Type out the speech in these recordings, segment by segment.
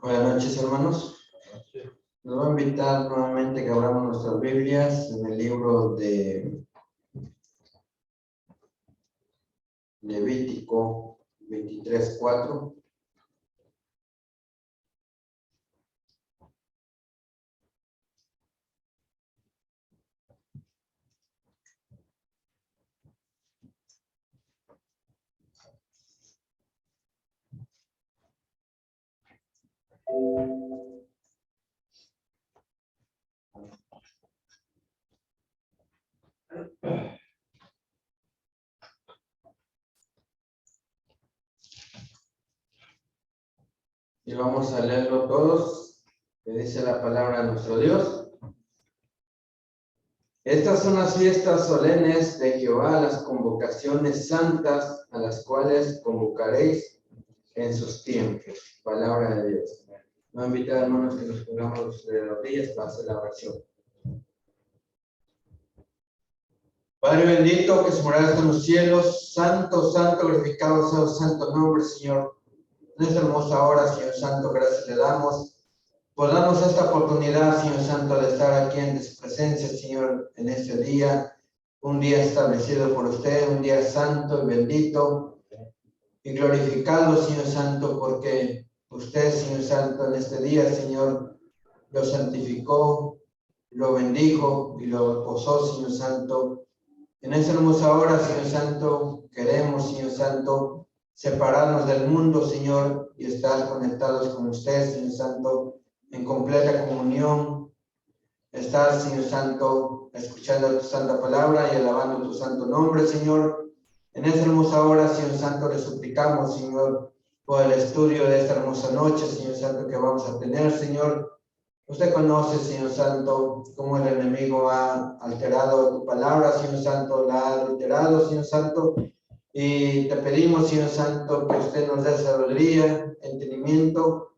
Buenas noches, hermanos. Nos va a invitar nuevamente que abramos nuestras Biblias en el libro de Levítico 23:4. Y vamos a leerlo todos, que dice la palabra de nuestro Dios. Estas son las fiestas solemnes de Jehová, las convocaciones santas a las cuales convocaréis en sus tiempos. Palabra de Dios. Voy a invitar, hermanos, que nos pongamos de rodillas para hacer la oración. Padre bendito, que se moras en los cielos, santo, santo, glorificado sea tu santo nombre, Señor. En esta hermosa hora, Señor Santo, gracias le damos por darnos esta oportunidad, Señor Santo, de estar aquí en su presencia, Señor, en este día, un día establecido por usted, un día santo y bendito y glorificado, Señor Santo, porque usted, Señor Santo, en este día, Señor, lo santificó, lo bendijo y lo posó, Señor Santo. En esta hermosa hora, Señor Santo, queremos, Señor Santo, separarnos del mundo, Señor, y estar conectados con usted, Señor Santo, en completa comunión, estar, Señor Santo, escuchando tu santa palabra y alabando tu santo nombre, Señor. En esta hermosa hora, Señor Santo, le suplicamos, Señor, por el estudio de esta hermosa noche, Señor Santo, que vamos a tener, Señor. Usted conoce, Señor Santo, cómo el enemigo ha alterado tu palabra, Señor Santo, la ha alterado, Señor Santo, y te pedimos, Señor Santo, que usted nos dé sabiduría, entendimiento,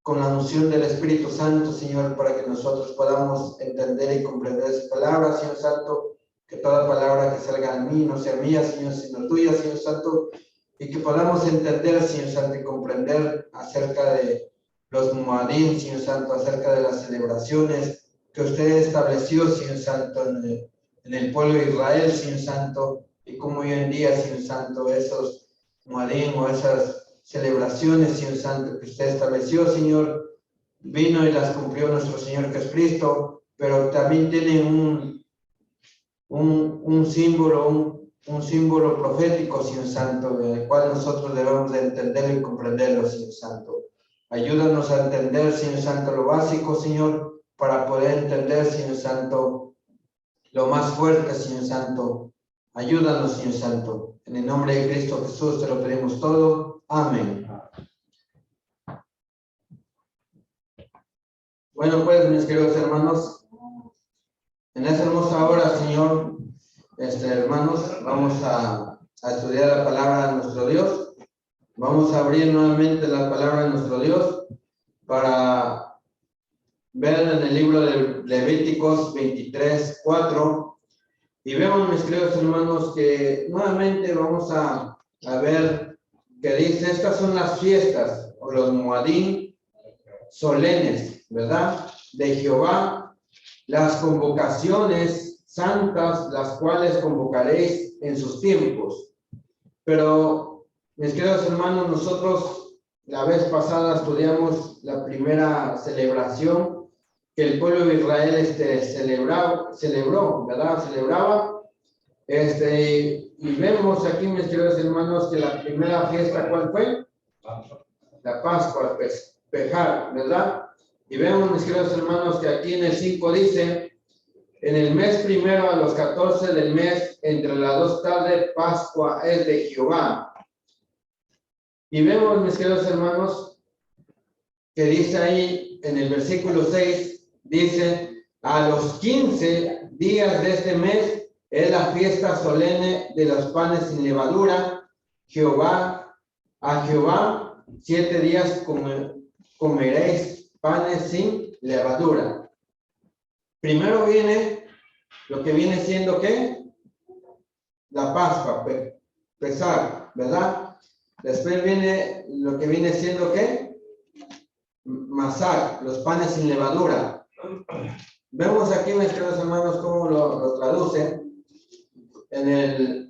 con la unción del Espíritu Santo, Señor, para que nosotros podamos entender y comprender esa palabra, Señor Santo, que toda palabra que salga de mí no sea mía, Señor, sino tuya, Señor Santo, y que podamos entender, Señor Santo, y comprender acerca de los Moadim, Señor Santo, acerca de las celebraciones que usted estableció, Señor Santo, en el pueblo de Israel, Señor Santo, y como hoy en día, Señor Santo, esos Moadim o esas celebraciones, Señor Santo, que usted estableció, Señor, vino y las cumplió nuestro Señor Jesucristo, pero también tienen un símbolo profético, Señor Santo, el cual nosotros debemos de entenderlo y comprenderlo, Señor Santo. Ayúdanos a entender, Señor Santo, lo básico, Señor, para poder entender, Señor Santo, lo más fuerte, Señor Santo. Ayúdanos, Señor Santo. En el nombre de Cristo Jesús te lo pedimos todo. Amén. Bueno, pues, mis queridos hermanos, en esta hermosa hora, Señor, hermanos, vamos a estudiar la palabra de nuestro Dios. Vamos a abrir nuevamente la palabra de nuestro Dios para ver en el libro de Levíticos 23:4. Y vemos, mis queridos hermanos, que nuevamente vamos a ver que dice, estas son las fiestas, o los Moadim solemnes, ¿verdad? De Jehová, las convocaciones santas, las cuales convocaréis en sus tiempos. Pero, mis queridos hermanos, nosotros la vez pasada estudiamos la primera celebración que el pueblo de Israel celebró, ¿verdad? Celebraba. Y vemos aquí, mis queridos hermanos, que la primera fiesta, ¿cuál fue? La Pascua, Pejar, ¿verdad? Y vemos, mis queridos hermanos, que aquí en el 5 dice, en el mes primero a los 14 del mes, entre las 2 tardes, Pascua es de Jehová. Y vemos, mis queridos hermanos, que dice ahí en el versículo 6, dice, a los 15 días de este mes es la fiesta solemne de los panes sin levadura. A Jehová 7 días comeréis panes sin levadura. Primero viene lo que viene siendo, ¿qué? La Pascua, pesar, ¿verdad? Después viene lo que viene siendo, ¿qué? Masac, los panes sin levadura. Vemos aquí, mis queridos hermanos, cómo lo traducen en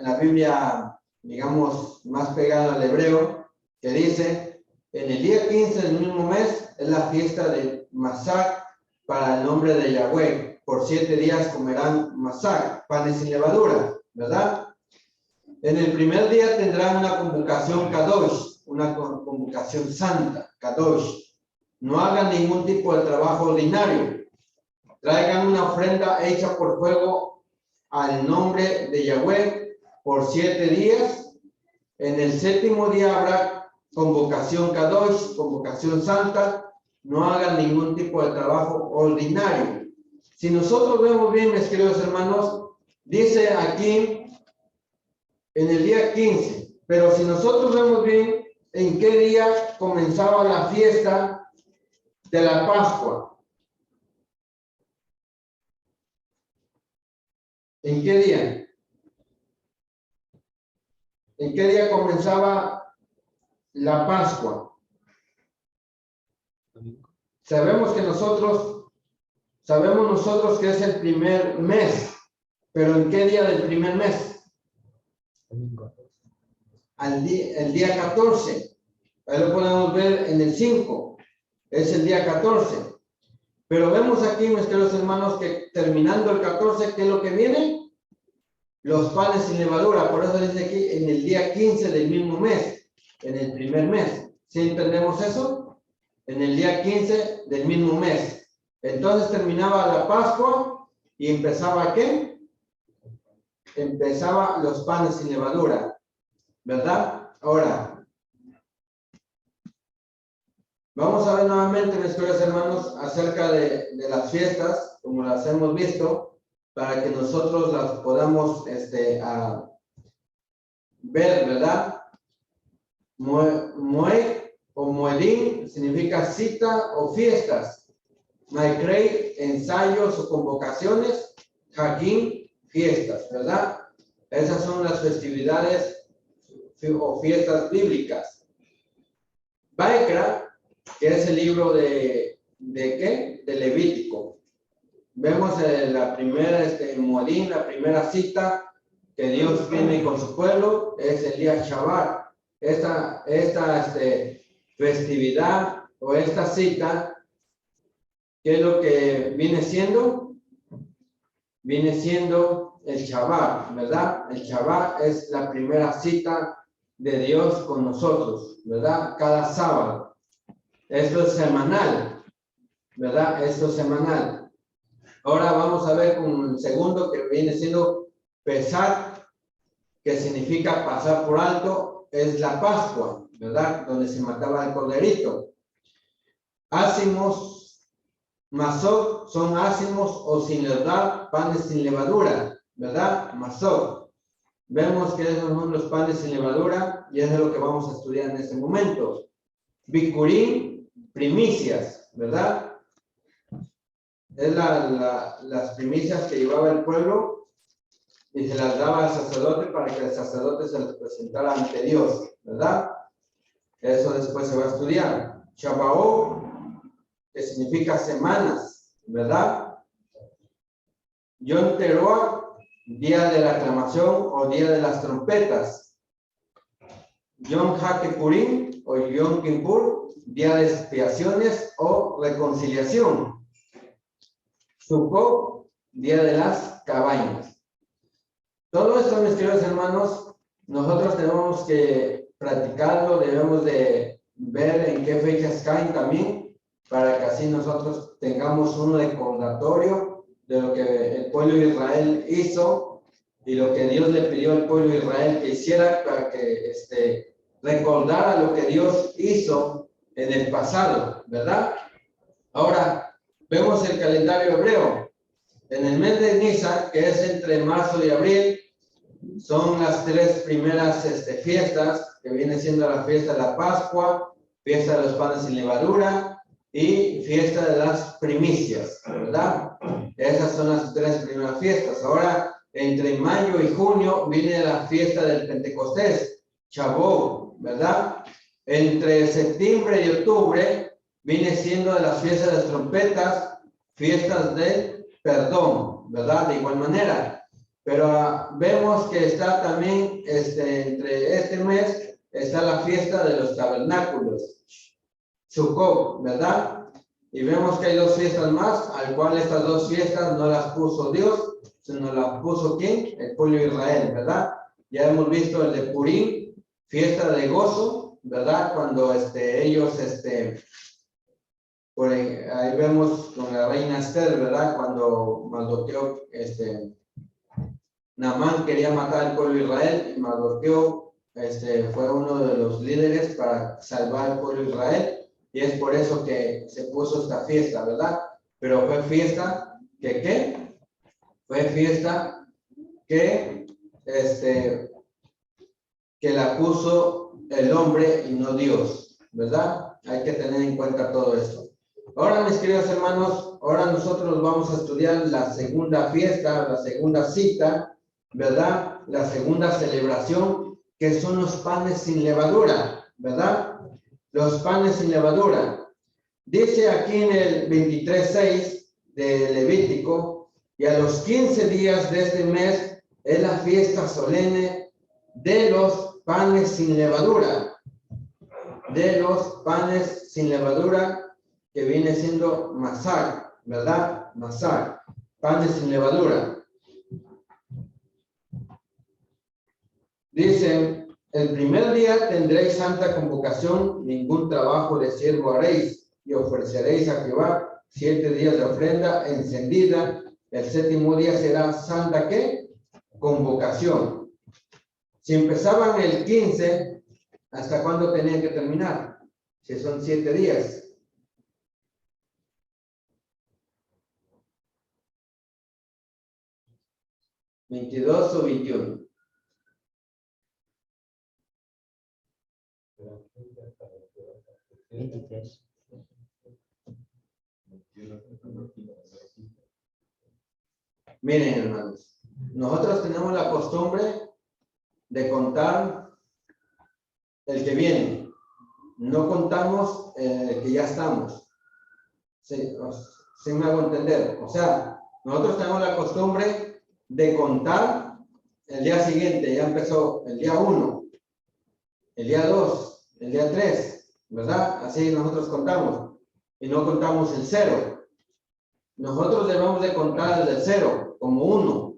la Biblia, digamos, más pegada al hebreo, que dice, en el día 15 del mismo mes es la fiesta de Masac para el nombre de Yahweh. Por 7 días comerán Masac, panes sin levadura, ¿verdad? En el primer día tendrán una convocación Kadosh, una convocación santa, Kadosh. No hagan ningún tipo de trabajo ordinario. Traigan una ofrenda hecha por fuego al nombre de Yahweh por 7 días. En el 7º día habrá convocación Kadosh, convocación santa. No hagan ningún tipo de trabajo ordinario. Si nosotros vemos bien, mis queridos hermanos, dice aquí en el día 15, pero si nosotros vemos bien en qué día comenzaba la fiesta de la Pascua. ¿En qué día? ¿En qué día comenzaba la Pascua? Sabemos nosotros que es el primer mes, pero ¿en qué día del primer mes? El día 14. Ahí lo podemos ver en el 5. Es el día 14. Pero vemos aquí, mis queridos hermanos, que terminando el 14, ¿qué es lo que viene? Los panes sin levadura. Por eso dice aquí, en el día 15 del mismo mes, en el primer mes. ¿Sí entendemos eso? En el día 15 del mismo mes. Entonces terminaba la Pascua y empezaba ¿qué? Empezaba los panes sin levadura, ¿verdad? Ahora, vamos a ver nuevamente, mis queridos hermanos, acerca de las fiestas, como las hemos visto, para que nosotros las podamos ver, ¿verdad? Moed o Moedim significa cita o fiestas. Maikrei, ensayos o convocaciones. Hagim, fiestas, ¿verdad? Esas son las festividades o fiestas bíblicas. Baekra, que es el libro ¿de qué? De Levítico. Vemos la primera, Moedim, la primera cita que Dios viene con su pueblo, es el día Shabbat. Esta festividad o esta cita, ¿qué es lo que viene siendo? Viene siendo el Shabbat, ¿verdad? El Shabbat es la primera cita de Dios con nosotros, ¿verdad? Cada sábado. Esto es semanal, ¿verdad? Esto es semanal. Ahora vamos a ver con el segundo, que viene siendo Pesach, que significa pasar por alto, es la Pascua, ¿verdad? Donde se mataba el corderito. Ácimos, masot, son ácimos o sin levadura, panes sin levadura, ¿verdad? Masot. Vemos que esos son los panes sin levadura y eso es lo que vamos a estudiar en este momento. Bikurim, primicias, ¿verdad? Es las primicias que llevaba el pueblo y se las daba al sacerdote para que el sacerdote se las presentara ante Dios, ¿verdad? Eso después se va a estudiar. Shabaot, que significa semanas, ¿verdad? Yom Teruah, día de la aclamación o día de las trompetas. Yom HaKippurim o Yom Kippur, día de expiaciones o reconciliación. Sukkot, día de las cabañas. Todo esto, mis queridos hermanos, nosotros tenemos que practicarlo, debemos de ver en qué fechas caen también, para que así nosotros tengamos un recordatorio de lo que el pueblo de Israel hizo y lo que Dios le pidió al pueblo de Israel que hiciera, para que recordara lo que Dios hizo en el pasado, ¿verdad? Ahora, vemos el calendario hebreo. En el mes de Nisan, que es entre marzo y abril, son las 3 primeras fiestas, que viene siendo la fiesta de la Pascua, fiesta de los panes sin levadura y fiesta de las primicias, ¿verdad? Esas son las 3 primeras fiestas. Ahora, entre mayo y junio viene la fiesta del Pentecostés, Shavuot, ¿verdad? Entre septiembre y octubre viene siendo de las fiestas de las trompetas, fiestas de perdón, ¿verdad? De igual manera. Pero vemos que está también, entre este mes, está la fiesta de los tabernáculos, Sukkot, ¿verdad? Y vemos que hay dos fiestas más, al cual estas dos fiestas no las puso Dios, sino las puso ¿quién? El pueblo de Israel, ¿verdad? Ya hemos visto el de Purim, fiesta de gozo, ¿verdad? Cuando ellos, por ahí vemos con la reina Esther, ¿verdad? Cuando Mardoqueo, Naamán quería matar al pueblo de Israel y Mardoqueo, fue uno de los líderes para salvar al pueblo de Israel. Y es por eso que se puso esta fiesta, ¿verdad? Pero fue fiesta que, ¿qué? Fue fiesta que, que la puso el hombre y no Dios, ¿verdad? Hay que tener en cuenta todo esto. Ahora, mis queridos hermanos, ahora nosotros vamos a estudiar la segunda fiesta, la segunda cita, ¿verdad? La segunda celebración, que son los panes sin levadura, ¿verdad? Los panes sin levadura. Dice aquí en el 23:6 de Levítico, y a los 15 días de este mes es la fiesta solemne de los panes sin levadura. De los panes sin levadura, que viene siendo masar, ¿verdad? Masar, panes sin levadura. Dice, el primer día tendréis santa convocación, ningún trabajo de siervo haréis, y ofreceréis a Jehová 7 días de ofrenda encendida. El séptimo día será santa, ¿qué? Convocación. Si empezaban el 15, ¿hasta cuándo tenían que terminar? Si son 7 días. ¿22 o 21? Miren, hermanos, nosotros tenemos la costumbre de contar el que viene. No contamos el que ya estamos. ¿Sí me hago entender? O sea, nosotros tenemos la costumbre de contar el día siguiente. Ya empezó el día 1, el día 2, el día 3, ¿verdad? Así nosotros contamos. Y no contamos el 0. Nosotros debemos de contar desde el 0, como 1.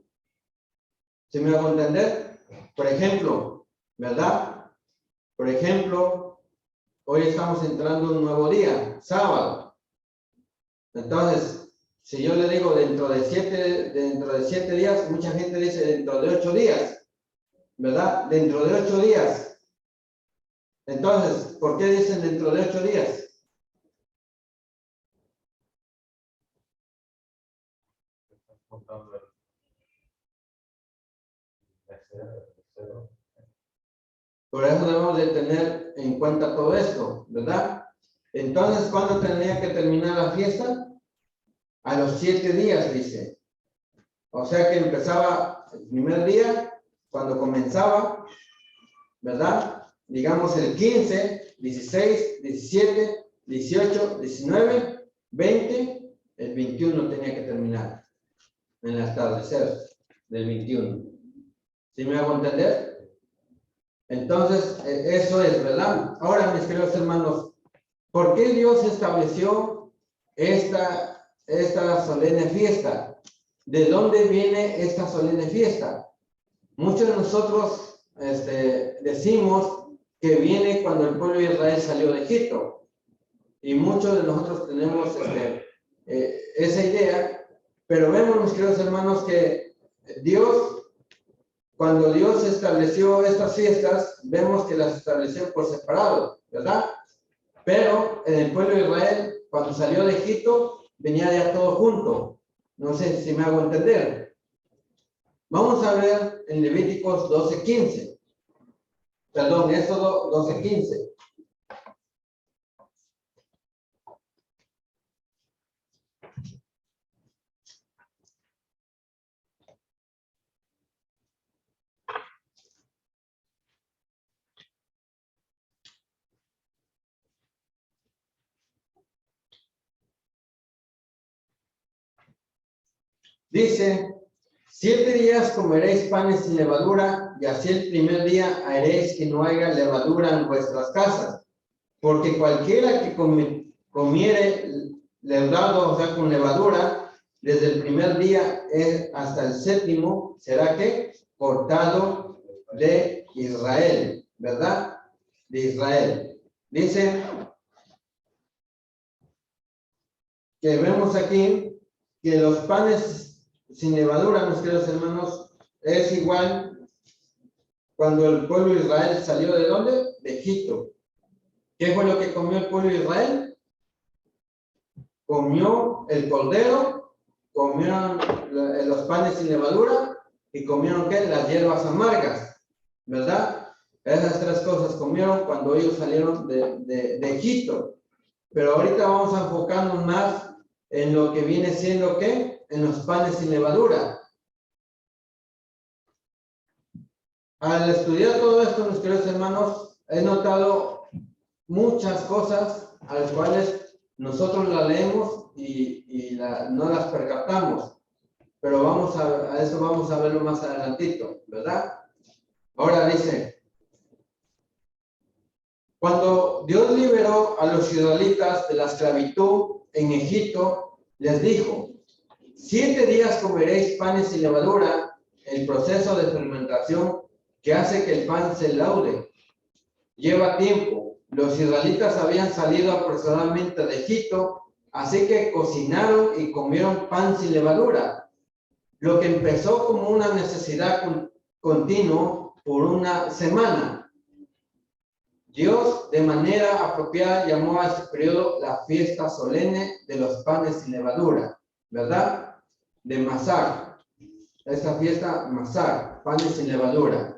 ¿Sí me hago entender? Por ejemplo, ¿verdad? Por ejemplo, hoy estamos entrando en un nuevo día, sábado. Entonces, si yo le digo dentro de 7 días, mucha gente dice dentro de 8 días, ¿verdad? Dentro de 8 días. Entonces, ¿por qué dicen dentro de 8 días? Por eso debemos de tener en cuenta todo esto, ¿verdad? Entonces, ¿cuándo tendría que terminar la fiesta? A los 7 días, dice. O sea que empezaba el primer día, cuando comenzaba, ¿verdad? Digamos el 15, 16, 17, 18, 19, 20, el 21 tenía que terminar en el atardecer del 21. ¿Sí me hago entender? Entonces, eso es, ¿verdad? Ahora, mis queridos hermanos, ¿por qué Dios estableció esta solemne fiesta? ¿De dónde viene esta solemne fiesta? Muchos de nosotros decimos que viene cuando el pueblo de Israel salió de Egipto. Y muchos de nosotros tenemos esa idea, pero vemos, mis queridos hermanos, que Dios, cuando Dios estableció estas fiestas, vemos que las estableció por separado, ¿verdad? Pero en el pueblo de Israel, cuando salió de Egipto, venía ya todo junto. No sé si me hago entender. Vamos a ver en Levíticos 12:15. Perdón, Éxodo 12:15. Dice, 7 días comeréis panes sin levadura, y así el primer día haréis que no haya levadura en vuestras casas. Porque cualquiera que comiere leudado, o sea, con levadura, desde el primer día hasta el 7º, será que cortado de Israel, ¿verdad? De Israel. Dice que vemos aquí que los panes sin levadura, mis queridos hermanos, es igual cuando el pueblo de Israel salió ¿de dónde? De Egipto. ¿Qué fue lo que comió el pueblo de Israel? Comió el cordero, comieron los panes sin levadura y comieron ¿qué? Las hierbas amargas, ¿verdad? Esas 3 cosas comieron cuando ellos salieron de Egipto. Pero ahorita vamos a enfocarnos más en lo que viene siendo ¿qué? En los panes sin levadura. Al estudiar todo esto, mis queridos hermanos, he notado muchas cosas a las cuales nosotros las leemos y no las percatamos. Pero a eso vamos a verlo más adelantito, ¿verdad? Ahora dice, cuando Dios liberó a los israelitas de la esclavitud en Egipto, les dijo, 7 días comeréis panes sin levadura, el proceso de fermentación que hace que el pan se laude. Lleva tiempo. Los israelitas habían salido apresuradamente de Egipto, así que cocinaron y comieron pan sin levadura, lo que empezó como una necesidad continua por una semana. Dios, de manera apropiada, llamó a este periodo la fiesta solemne de los panes sin levadura, ¿verdad? De Masar. Esta fiesta, Masar, panes sin levadura.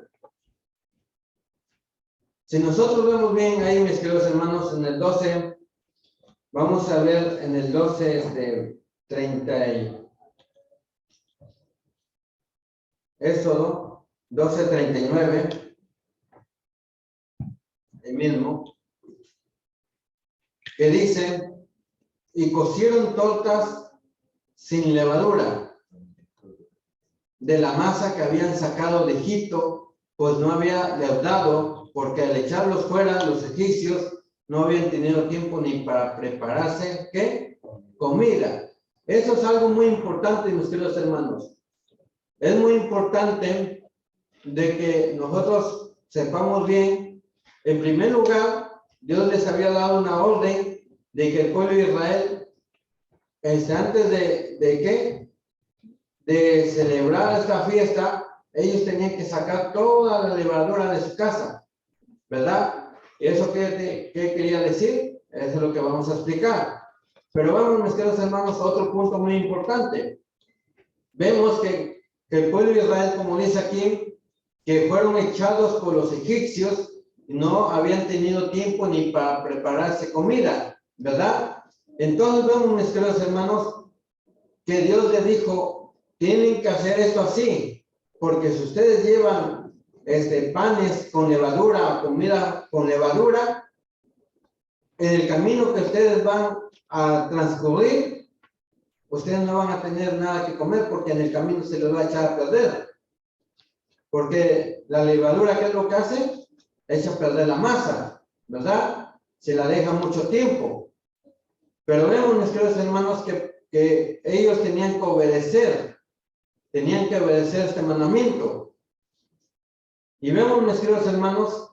Si nosotros vemos bien ahí, mis queridos hermanos, en el 12, vamos a ver en el 12, 30 Éxodo 12:39, el mismo, que dice, y cocieron tortas sin levadura de la masa que habían sacado de Egipto, pues no había leudado, porque al echarlos fuera los egipcios no habían tenido tiempo ni para prepararse, ¿qué? Comida. Eso es algo muy importante, mis queridos hermanos. Es muy importante de que nosotros sepamos bien, en primer lugar, Dios les había dado una orden de que el pueblo de Israel, antes de celebrar esta fiesta, ellos tenían que sacar toda la levadura de su casa, ¿verdad? ¿Y eso qué quería decir? Eso es lo que vamos a explicar. Pero vamos, mis queridos hermanos, a otro punto muy importante. Vemos que el pueblo de Israel, como dice aquí, que fueron echados por los egipcios, no habían tenido tiempo ni para prepararse comida, ¿verdad? Entonces vemos, mis queridos hermanos, que Dios les dijo, tienen que hacer esto así, porque si ustedes llevan panes con levadura, comida con levadura, en el camino que ustedes van a transcurrir, ustedes no van a tener nada que comer porque en el camino se les va a echar a perder. Porque la levadura, ¿qué es lo que hace? Echa a perder la masa, ¿verdad? Se la deja mucho tiempo. Pero vemos, mis queridos hermanos, que ellos tenían que obedecer este mandamiento. Y vemos, mis queridos hermanos,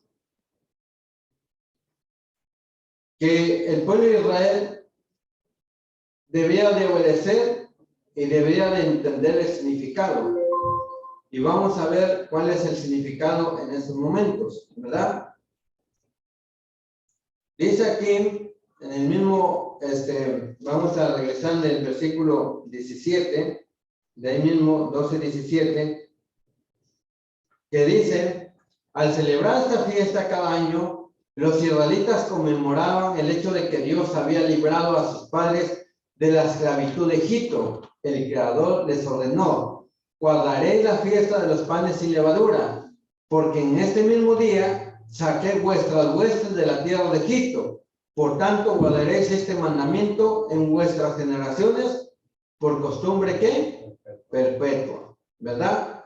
que el pueblo de Israel debía de obedecer y debía de entender el significado. Y vamos a ver cuál es el significado en estos momentos, ¿verdad? Dice aquí, en el mismo, vamos a regresar en el versículo 17, de ahí mismo, 12:17, que dice, al celebrar esta fiesta cada año, los israelitas conmemoraban el hecho de que Dios había librado a sus padres de la esclavitud de Egipto. El Creador les ordenó, guardaréis la fiesta de los panes sin levadura, porque en este mismo día saqué vuestras huestes de la tierra de Egipto. Por tanto, guardaréis este mandamiento en vuestras generaciones, por costumbre, ¿qué? perpetua, ¿verdad?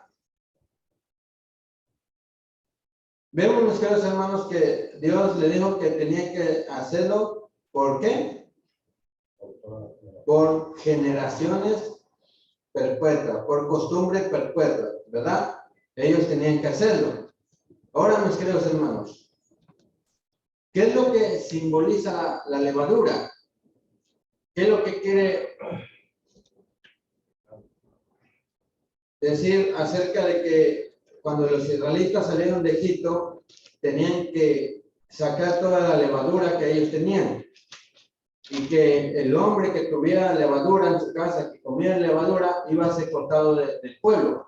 Vemos, mis queridos hermanos, que Dios le dijo que tenía que hacerlo. ¿Por qué? Por generaciones perpetuas, por costumbre perpetua, ¿verdad? Ellos tenían que hacerlo. Ahora, mis queridos hermanos, ¿qué es lo que simboliza la levadura? ¿Qué es lo que quiere decir acerca de que cuando los israelitas salieron de Egipto, tenían que sacar toda la levadura que ellos tenían? Y que el hombre que tuviera levadura en su casa, que comiera levadura, iba a ser cortado del pueblo.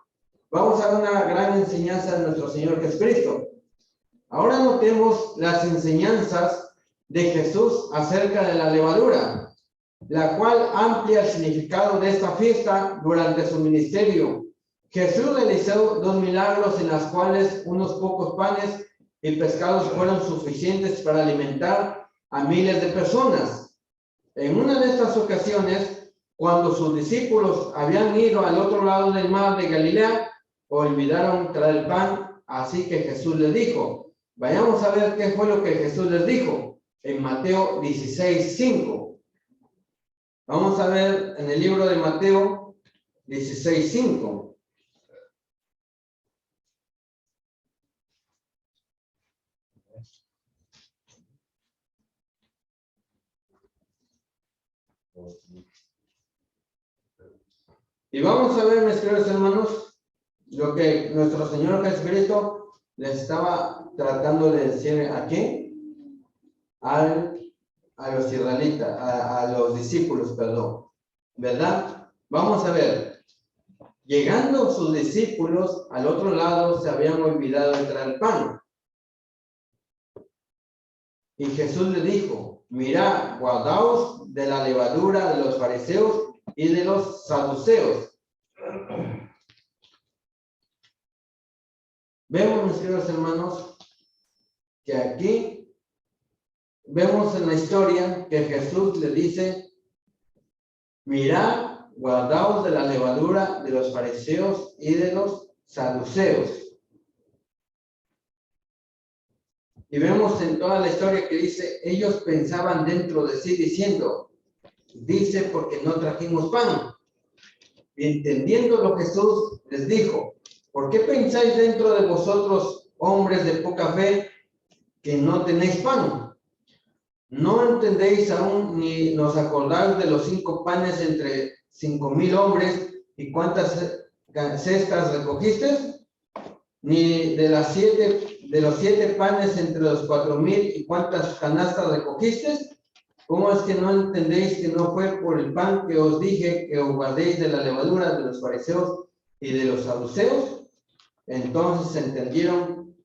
Vamos a ver una gran enseñanza de nuestro Señor Jesucristo. Ahora notemos las enseñanzas de Jesús acerca de la levadura, la cual amplia el significado de esta fiesta durante su ministerio. Jesús realizó 2 milagros en los cuales unos pocos panes y pescados fueron suficientes para alimentar a miles de personas. En una de estas ocasiones, cuando sus discípulos habían ido al otro lado del mar de Galilea, olvidaron traer pan, así que Jesús les dijo, vayamos a ver qué fue lo que Jesús les dijo en Mateo 16:5. Vamos a ver en el libro de Mateo 16:5. Y vamos a ver, mis queridos hermanos, lo que nuestro Señor Jesucristo les estaba tratando de decir aquí a los israelitas, a los discípulos, perdón, ¿verdad? Vamos a ver. Llegando sus discípulos al otro lado, se habían olvidado de traer pan. Y Jesús le dijo, mirad, guardaos de la levadura de los fariseos y de los saduceos. Vemos, mis queridos hermanos, que aquí vemos en la historia que Jesús le dice, mirad, guardaos de la levadura de los fariseos y de los saduceos. Y vemos en toda la historia que dice, ellos pensaban dentro de sí diciendo, dice porque no trajimos pan. Y entendiendo lo que Jesús les dijo, ¿por qué pensáis dentro de vosotros, hombres de poca fe, que no tenéis pan? ¿No entendéis aún ni nos acordáis de los 5 panes entre 5,000 hombres y cuántas cestas recogiste? Ni de los 7 panes entre los 4,000 y cuántas canastas recogiste? ¿Cómo es que no entendéis que no fue por el pan que os dije que os guardéis de la levadura de los fariseos y de los saduceos? Entonces entendieron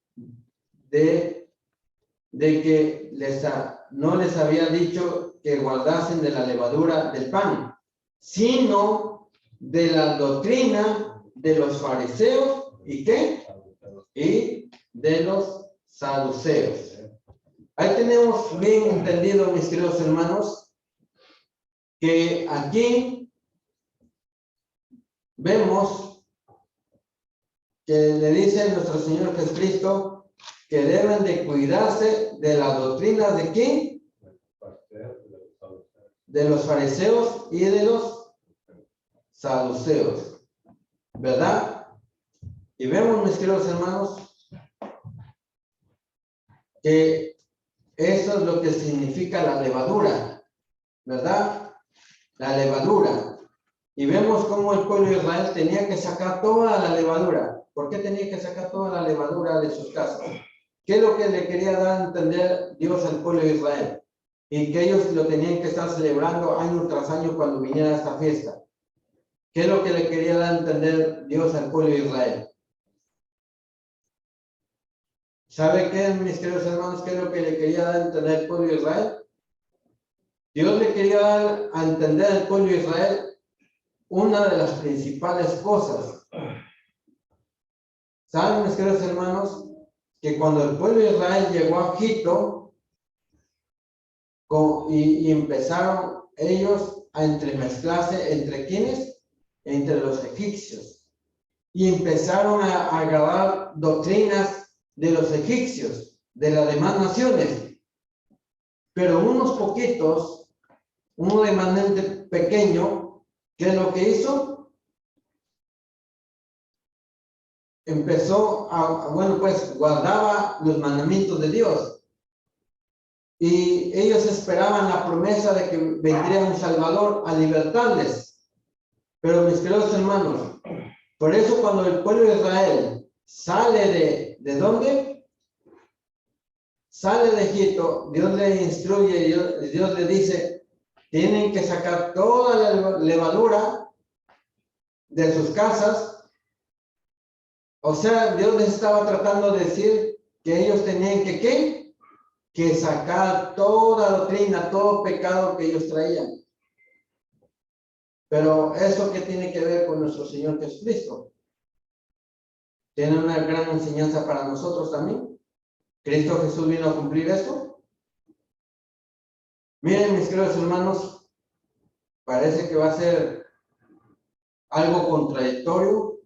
de que no les había dicho que guardasen de la levadura del pan, sino de la doctrina de los fariseos y ¿qué? Y de los saduceos. Ahí tenemos bien entendido, mis queridos hermanos, que aquí vemos que le dice nuestro Señor Jesucristo que deben de cuidarse de la doctrina de ¿quién? De los fariseos y de los saduceos, ¿verdad? Y vemos, mis queridos hermanos, que eso es lo que significa la levadura, ¿verdad? La levadura. Y vemos cómo el pueblo de Israel tenía que sacar toda la levadura. ¿Por qué tenía que sacar toda la levadura de sus casas? ¿Qué es lo que le quería dar a entender Dios al pueblo de Israel? Y que ellos lo tenían que estar celebrando año tras año cuando viniera esta fiesta. ¿Qué es lo que le quería dar a entender Dios al pueblo de Israel? ¿Sabe qué, mis queridos hermanos, qué es lo que le quería dar a entender al pueblo de Israel? Dios le quería dar a entender al pueblo de Israel una de las principales cosas. ¿Saben, mis queridos hermanos, que cuando el pueblo de Israel llegó a Egipto y empezaron ellos a entremezclarse entre ¿quiénes? entre los egipcios y empezaron a grabar doctrinas de los egipcios, de las demás naciones. Pero unos poquitos, un remanente pequeño, ¿qué es lo que hizo? Empezó bueno, pues guardaba los mandamientos de Dios. Y ellos esperaban la promesa de que vendría un Salvador a libertarles. Pero mis queridos hermanos, por eso cuando el pueblo de Israel sale ¿de dónde? Sale de Egipto, Dios le instruye, Dios le dice, tienen que sacar toda la levadura de sus casas. O sea, Dios les estaba tratando de decir que ellos tenían que, ¿qué? Que sacar toda doctrina, todo pecado que ellos traían. Pero ¿eso qué tiene que ver con nuestro Señor Jesucristo? Tiene una gran enseñanza para nosotros también. ¿Cristo Jesús vino a cumplir esto? Miren, mis queridos hermanos, parece que va a ser algo contradictorio,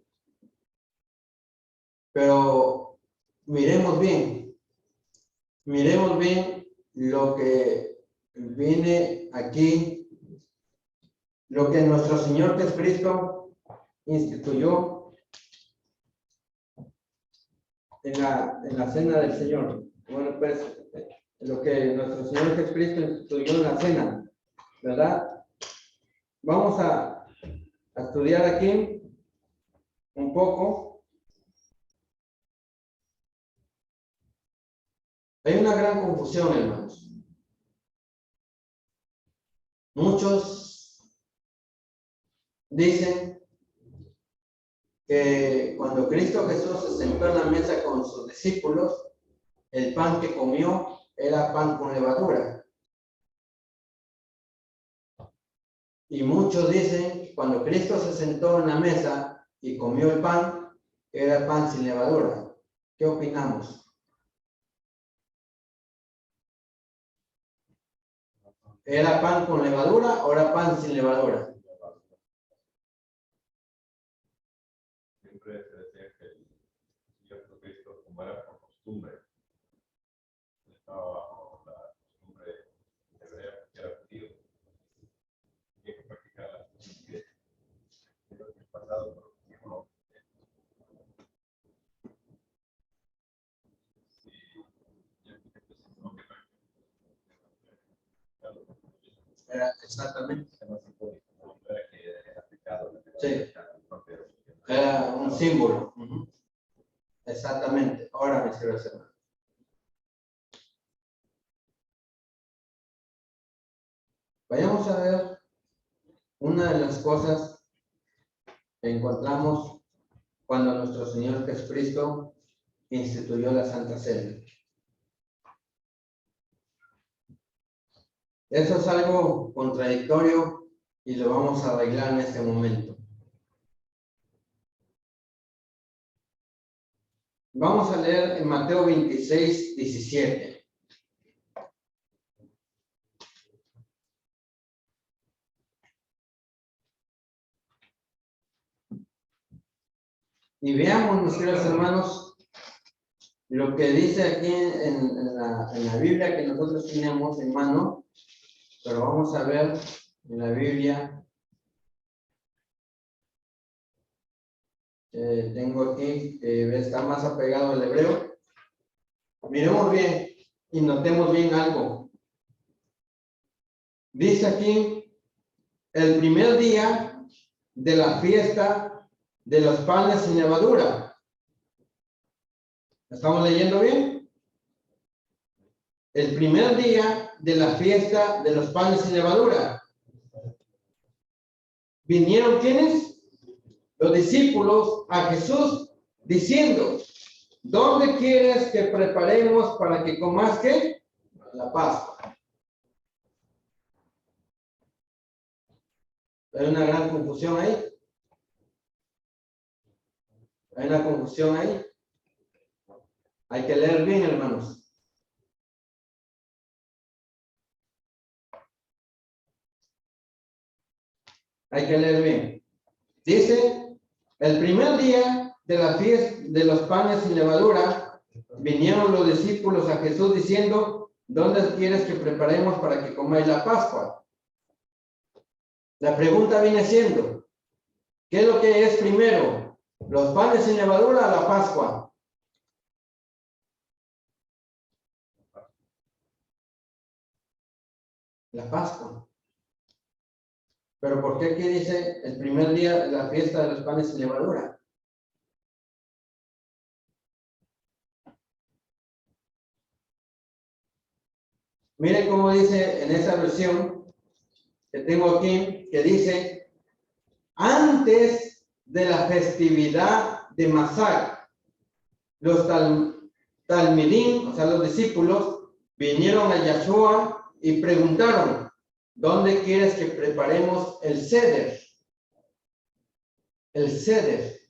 pero miremos bien lo que viene aquí, lo que nuestro Señor Jesucristo instituyó en la cena del Señor. Bueno, pues lo que nuestro Señor Jesucristo instituyó en la cena, ¿verdad? Vamos a estudiar aquí un poco. Hay una gran confusión, hermanos. Muchos dicen que cuando Cristo Jesús se sentó en la mesa con sus discípulos, el pan que comió era pan con levadura. Y muchos dicen que cuando Cristo se sentó en la mesa y comió el pan, era pan sin levadura. ¿Qué opinamos? ¿Era pan con levadura o era pan sin levadura? Siempre se decía que el Señor Cristo, como era por costumbre, estaba bajo la costumbre hebrea, que era judío, tenía que practicar las cosas que en el pasado, pero no. Era exactamente. Sí. Era un símbolo. Exactamente. Ahora me sirve hacer. Vayamos a ver una de las cosas que encontramos cuando nuestro Señor Jesucristo instituyó la Santa Cena. Eso es algo contradictorio y lo vamos a arreglar en este momento. Vamos a leer en Mateo 26, 17. Y veamos, mis queridos hermanos, lo que dice aquí en la Biblia que nosotros tenemos en mano, pero vamos a ver en la Biblia. Tengo aquí, está más apegado al hebreo. Miremos bien y notemos bien algo. Dice aquí, el primer día de la fiesta de los panes sin levadura. ¿Estamos leyendo bien? El primer día de la fiesta de los panes sin levadura. ¿Vinieron quiénes? Los discípulos a Jesús diciendo, ¿dónde quieres que preparemos para que comas qué? La Pascua. Hay una gran confusión ahí. Hay una confusión ahí. Hay que leer bien, hermanos. Hay que leer bien. Dice, el primer día de la fiesta de los panes sin levadura, vinieron los discípulos a Jesús diciendo, ¿dónde quieres que preparemos para que comáis la Pascua? La pregunta viene siendo, ¿qué es lo que es primero? ¿Los panes sin levadura o la Pascua? La Pascua. Pero ¿por qué aquí dice el primer día de la fiesta de los panes sin levadura? Miren cómo dice en esa versión que tengo aquí, que dice, antes de la festividad de Masar, los talmidim, o sea, los discípulos, vinieron a Yahshua y preguntaron, ¿dónde quieres que preparemos el ceder? El ceder.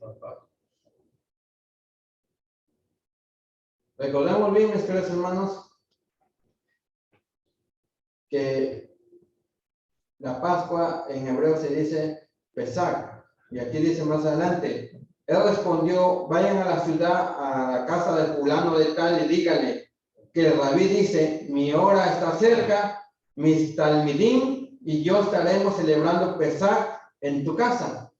Recordamos bien, mis queridos hermanos, que la Pascua en hebreo se dice Pesach, y aquí dice más adelante, él respondió, vayan a la ciudad, a la casa del fulano de tal, y díganle que el rabí dice, mi hora está cerca, mis talmidim y yo estaremos celebrando Pesach en tu casa.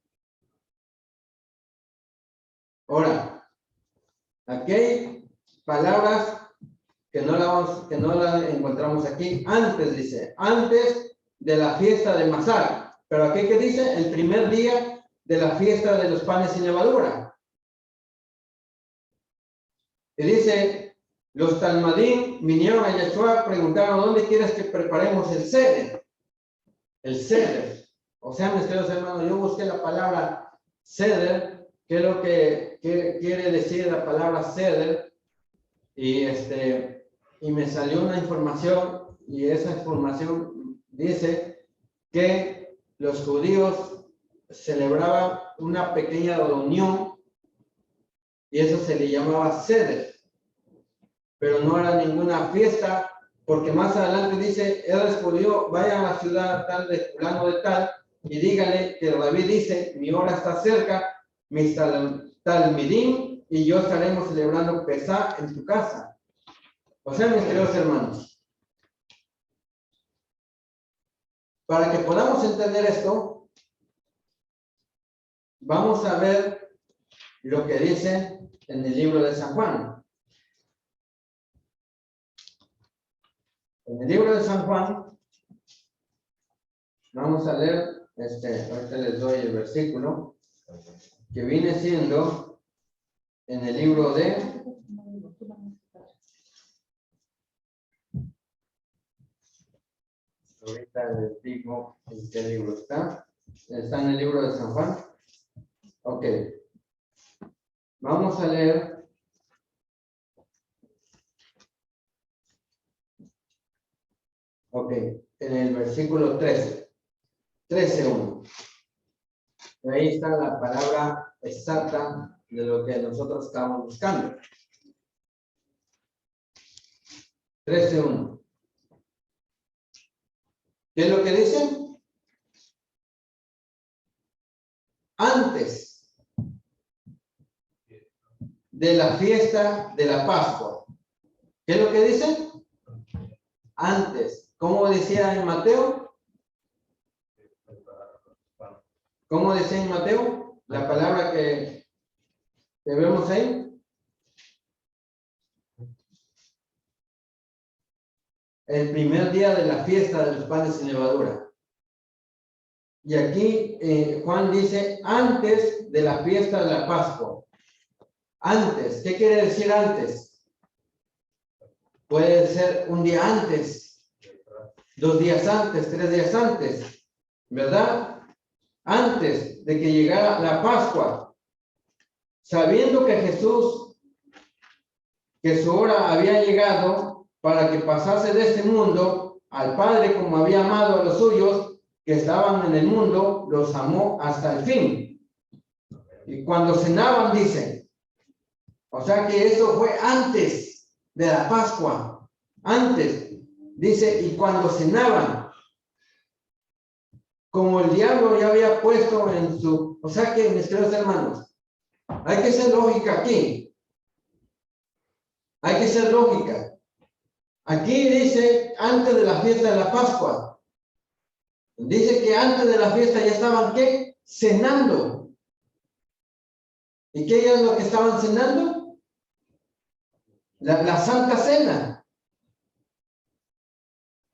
Ahora, aquí hay palabras que no la encontramos aquí. Antes, dice, antes de la fiesta de Masar. Pero aquí que dice, el primer día de la fiesta de los panes sin levadura. Y dice, los talmadim vinieron a Yahshua, preguntaron, ¿dónde quieres que preparemos el ceder? El ceder. O sea, mis queridos hermanos, yo busqué la palabra ceder, que es lo que quiere decir la palabra ceder, y me salió una información, y esa información dice que los judíos celebraban una pequeña reunión y eso se le llamaba ceder, pero no era ninguna fiesta, porque más adelante dice, él respondió, vayan a la ciudad tal de fulano de tal y dígale que el rabí dice, mi hora está cerca, mis talmidim y yo estaremos celebrando Pesach en tu casa. O sea, mis queridos hermanos, para que podamos entender esto, vamos a ver lo que dice en el libro de San Juan. En el libro de San Juan, vamos a leer, ahorita les doy el versículo, que viene siendo en el libro de... Ahorita les digo en qué libro está. Está en el libro de San Juan. Ok. Vamos a leer. Ok. En el versículo 13. 13:1. Ahí está la palabra exacta de lo que nosotros estamos buscando. 13:1. ¿Qué es lo que dice? Antes de la fiesta de la Pascua. ¿Qué es lo que dice? Antes. ¿Cómo decía en Mateo? ¿Cómo decía en Mateo? La palabra que vemos ahí. El primer día de la fiesta de los panes sin levadura. Y aquí Juan dice antes de la fiesta de la Pascua. Antes, ¿qué quiere decir antes? Puede ser un día antes, 2 días antes, 3 días antes, ¿verdad? Antes de que llegara la Pascua, sabiendo que Jesús, que su hora había llegado para que pasase de este mundo al Padre como había amado a los suyos que estaban en el mundo, los amó hasta el fin. Y cuando cenaban, dice, o sea que eso fue antes de la Pascua, antes, dice, y cuando cenaban, como el diablo ya había puesto en su... O sea que, mis queridos hermanos, hay que ser lógica aquí. Hay que ser lógica. Aquí dice, antes de la fiesta de la Pascua. Dice que antes de la fiesta ya estaban, ¿qué? Cenando. ¿Y qué es lo que estaban cenando? La Santa Cena.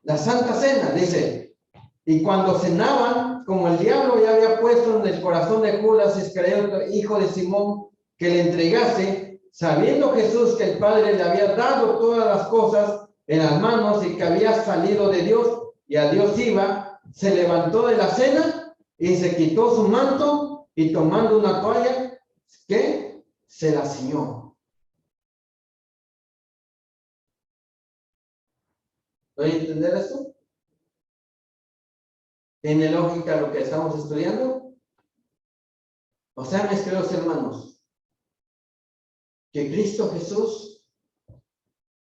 La Santa Cena, dice. Y cuando cenaban, como el diablo ya había puesto en el corazón de Judas Iscariote, hijo de Simón, que le entregase, sabiendo Jesús que el Padre le había dado todas las cosas en las manos y que había salido de Dios y a Dios iba, se levantó de la cena y se quitó su manto y tomando una toalla, ¿qué? Se la ciñó. ¿Pueden entender esto? ¿Tiene lógica lo que estamos estudiando? O sea, mis queridos hermanos, que Cristo Jesús,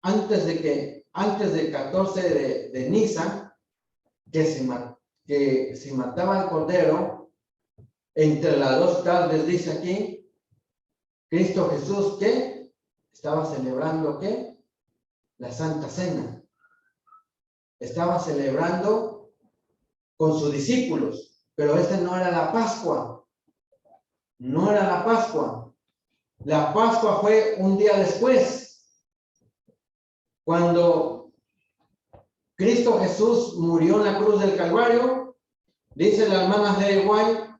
antes del 14 de Nisan, que se mataba el cordero, entre las 2 tardes, dice aquí, Cristo Jesús, ¿qué? Estaba celebrando, ¿qué? La Santa Cena. Estaba celebrando con sus discípulos, pero esta no era la Pascua. No era la Pascua. La Pascua fue un día después, cuando Cristo Jesús murió en la cruz del Calvario. Dice la hermana de White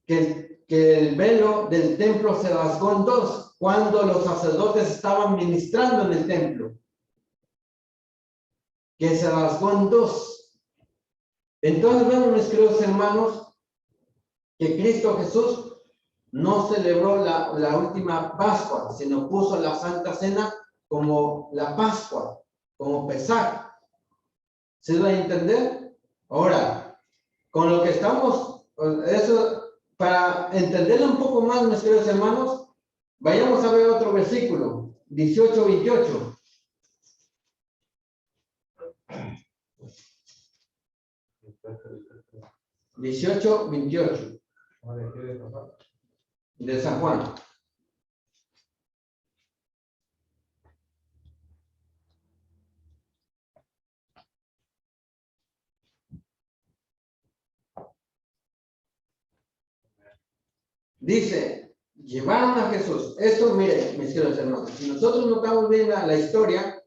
que el velo del templo se rasgó en 2 cuando los sacerdotes estaban ministrando en el templo. Que se rasgó en 2. Entonces vemos, mis queridos hermanos, que Cristo Jesús no celebró la última Pascua, sino puso la Santa Cena como la Pascua, como Pesaj. ¿Se da a entender? Ahora, con lo que estamos, eso, para entenderlo un poco más, mis queridos hermanos, vayamos a ver otro versículo, 18-28. De San Juan. Dice, llevaron a Jesús. Esto, miren, mis queridos hermanos, si nosotros notamos bien la historia,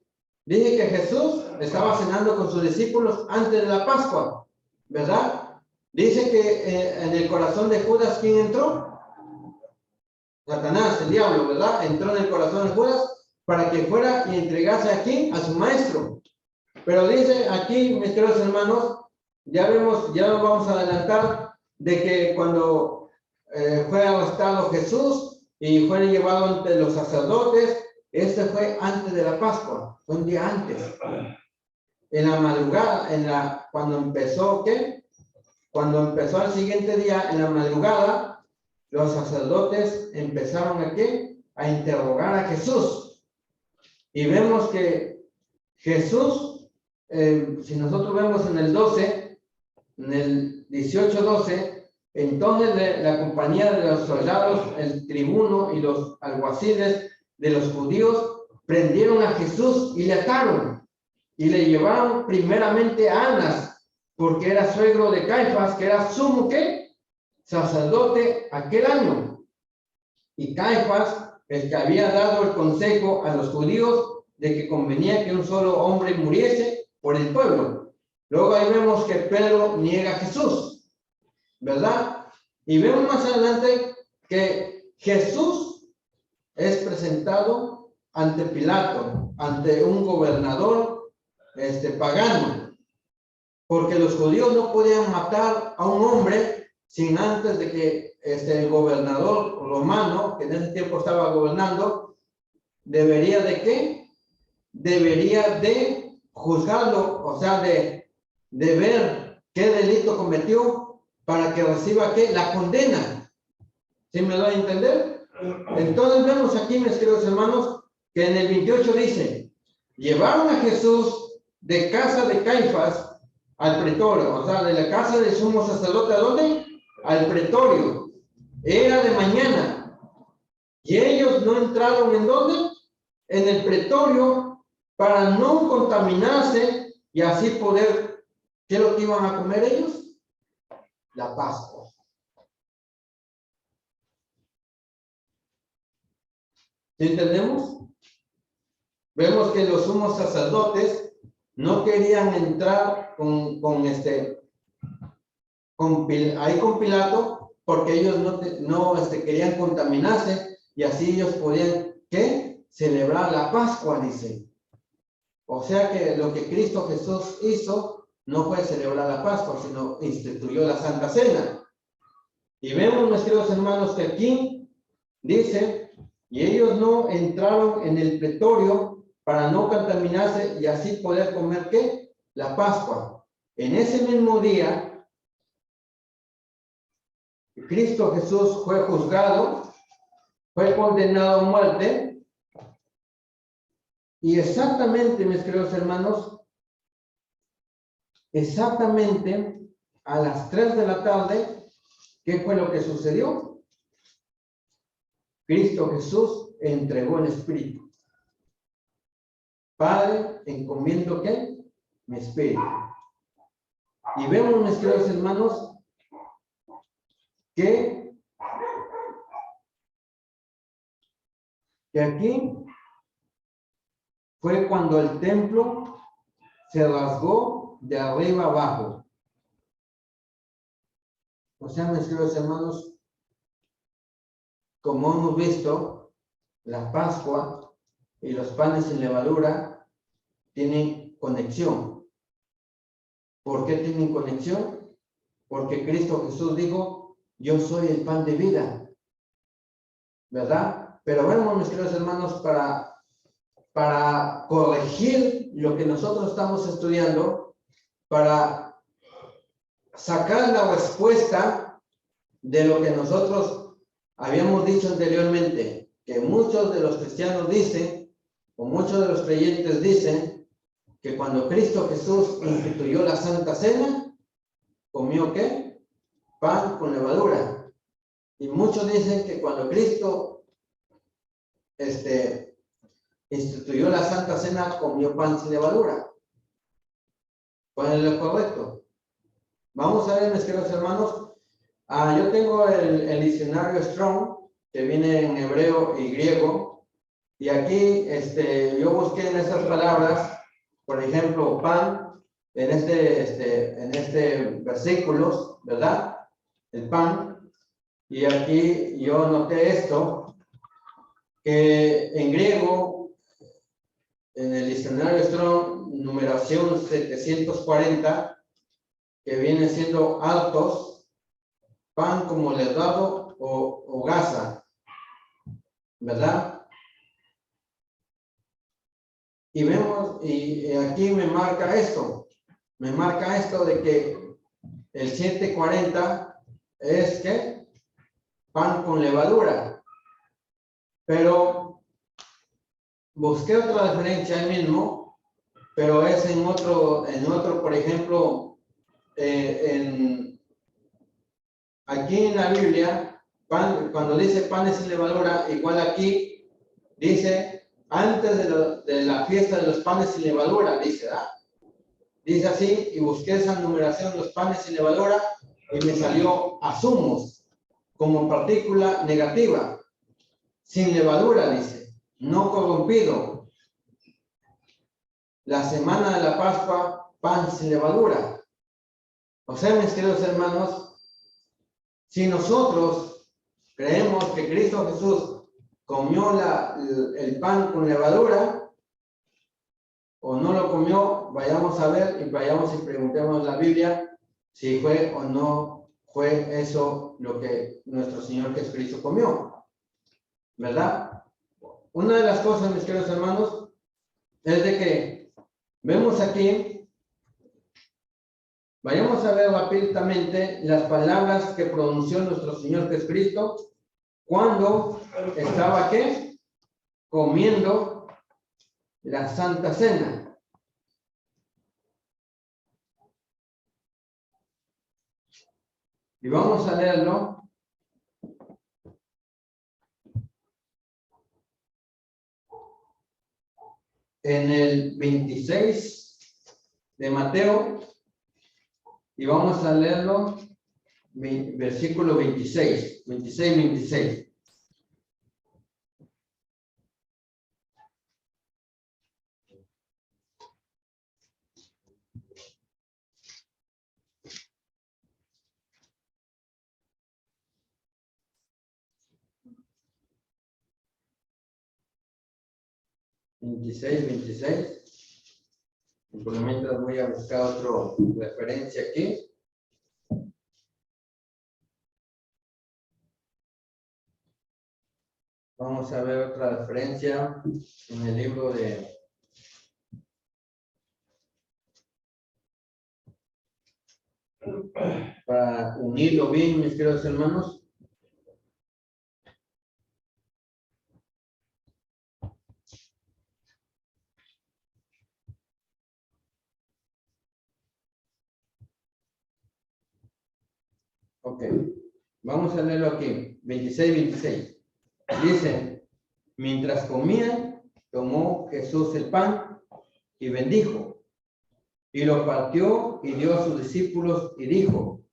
dice que Jesús estaba cenando con sus discípulos antes de la Pascua, ¿verdad? Dice que en el corazón de Judas, ¿quién entró? Satanás, el diablo, ¿verdad? Entró en el corazón de Judas para que fuera y entregase aquí a su maestro. Pero dice aquí, mis queridos hermanos, ya vemos, ya nos vamos a adelantar de que cuando fue arrestado Jesús y fue llevado ante los sacerdotes, este fue antes de la Pascua, fue un día antes. En la madrugada, cuando empezó, ¿qué? Cuando empezó el siguiente día, en la madrugada, los sacerdotes empezaron a ¿qué? A interrogar a Jesús. Y vemos que Jesús, si nosotros vemos en el 12, en el 18-12, entonces la compañía de los soldados, el tribuno y los alguaciles de los judíos prendieron a Jesús y le ataron y le llevaron primeramente a Anás, porque era suegro de Caifás, que era sumo ¿qué? Sacerdote aquel año. Y Caifás, el que había dado el consejo a los judíos de que convenía que un solo hombre muriese por el pueblo. Luego ahí vemos que Pedro niega a Jesús, ¿verdad? Y vemos más adelante que Jesús es presentado ante Pilato, ante un gobernador pagano, porque los judíos no podían matar a un hombre sin antes de que el gobernador romano, que en ese tiempo estaba gobernando, debería de ¿qué? Debería de juzgarlo, o sea, de ver qué delito cometió para que reciba ¿qué? La condena. ¿Sí me doy a entender? Entonces vemos aquí, mis queridos hermanos, que en el 28 dice, llevaron a Jesús de casa de Caifás al pretorio, o sea, de la casa del sumo sacerdote, ¿a dónde? Al pretorio. Era de mañana. Y ellos no entraron ¿en dónde? En el pretorio para no contaminarse y así poder, ¿qué es lo que iban a comer ellos? La Pascua. ¿Sí entendemos? Vemos que los sumos sacerdotes no querían entrar con Pilato, porque ellos no querían contaminarse y así ellos podían, ¿qué? Celebrar la Pascua, dice. O sea que lo que Cristo Jesús hizo no fue celebrar la Pascua, sino instituyó la Santa Cena. Y vemos, mis queridos hermanos, que aquí dice, y ellos no entraron en el pretorio para no contaminarse y así poder comer, ¿qué? La Pascua. En ese mismo día, Cristo Jesús fue juzgado, fue condenado a muerte, y exactamente, mis queridos hermanos, exactamente a las 3 de la tarde, ¿qué fue lo que sucedió? Cristo Jesús entregó el Espíritu. Padre, encomiendo ¿qué? Mi Espíritu. Y vemos, mis queridos hermanos, que aquí fue cuando el templo se rasgó de arriba abajo. O sea, mis queridos hermanos, como hemos visto, la Pascua y los panes sin levadura tienen conexión. ¿Por qué tienen conexión? Porque Cristo Jesús dijo, yo soy el pan de vida, ¿verdad? Pero vemos, mis queridos hermanos, para corregir lo que nosotros estamos estudiando, para sacar la respuesta de lo que nosotros habíamos dicho anteriormente, que muchos de los cristianos dicen, o muchos de los creyentes dicen, que cuando Cristo Jesús instituyó la Santa Cena, ¿comió qué? Pan con levadura. Y muchos dicen que cuando Cristo instituyó la Santa Cena, comió pan sin levadura. ¿Cuál es lo correcto? Vamos a ver, mis queridos hermanos. Yo tengo el diccionario Strong, que viene en hebreo y griego. Y aquí yo busqué en estas palabras, por ejemplo, pan, en este versículos, ¿verdad? El pan. Y aquí yo noté esto, que en griego, en el diccionario Strong, numeración 740, que viene siendo altos, pan como levado o gasa, ¿verdad? Y vemos, y aquí me marca esto de que el 740 es que pan con levadura, pero busqué otra referencia ahí mismo, pero es en otro, por ejemplo, aquí en la Biblia, pan, cuando dice panes sin levadura, igual aquí dice antes de la fiesta de los panes sin levadura, dice, ¿verdad? Dice así, y busqué esa numeración de los panes sin levadura y me salió azumos como partícula negativa, sin levadura, dice, no corrompido. La semana de la Pascua, pan sin levadura. O sea, mis queridos hermanos, si nosotros creemos que Cristo Jesús comió el pan con levadura o no lo comió, vayamos a ver y vayamos y preguntemos a la Biblia si fue o no fue eso lo que nuestro Señor Jesucristo comió, ¿verdad? Una de las cosas, mis queridos hermanos, es de que vemos aquí, vayamos a ver rápidamente las palabras que pronunció nuestro Señor Jesucristo cuando estaba, ¿qué? Comiendo la Santa Cena. Y vamos a leerlo. En el 26 de Mateo. Y vamos a leerlo, versículo 26. 26. Por lo mientras voy a buscar otra referencia aquí. Vamos a ver otra referencia en el libro de para unirlo bien, mis queridos hermanos. Ok, vamos a leerlo aquí, 26. Dice, mientras comían, tomó Jesús el pan y bendijo, y lo partió y dio a sus discípulos y dijo,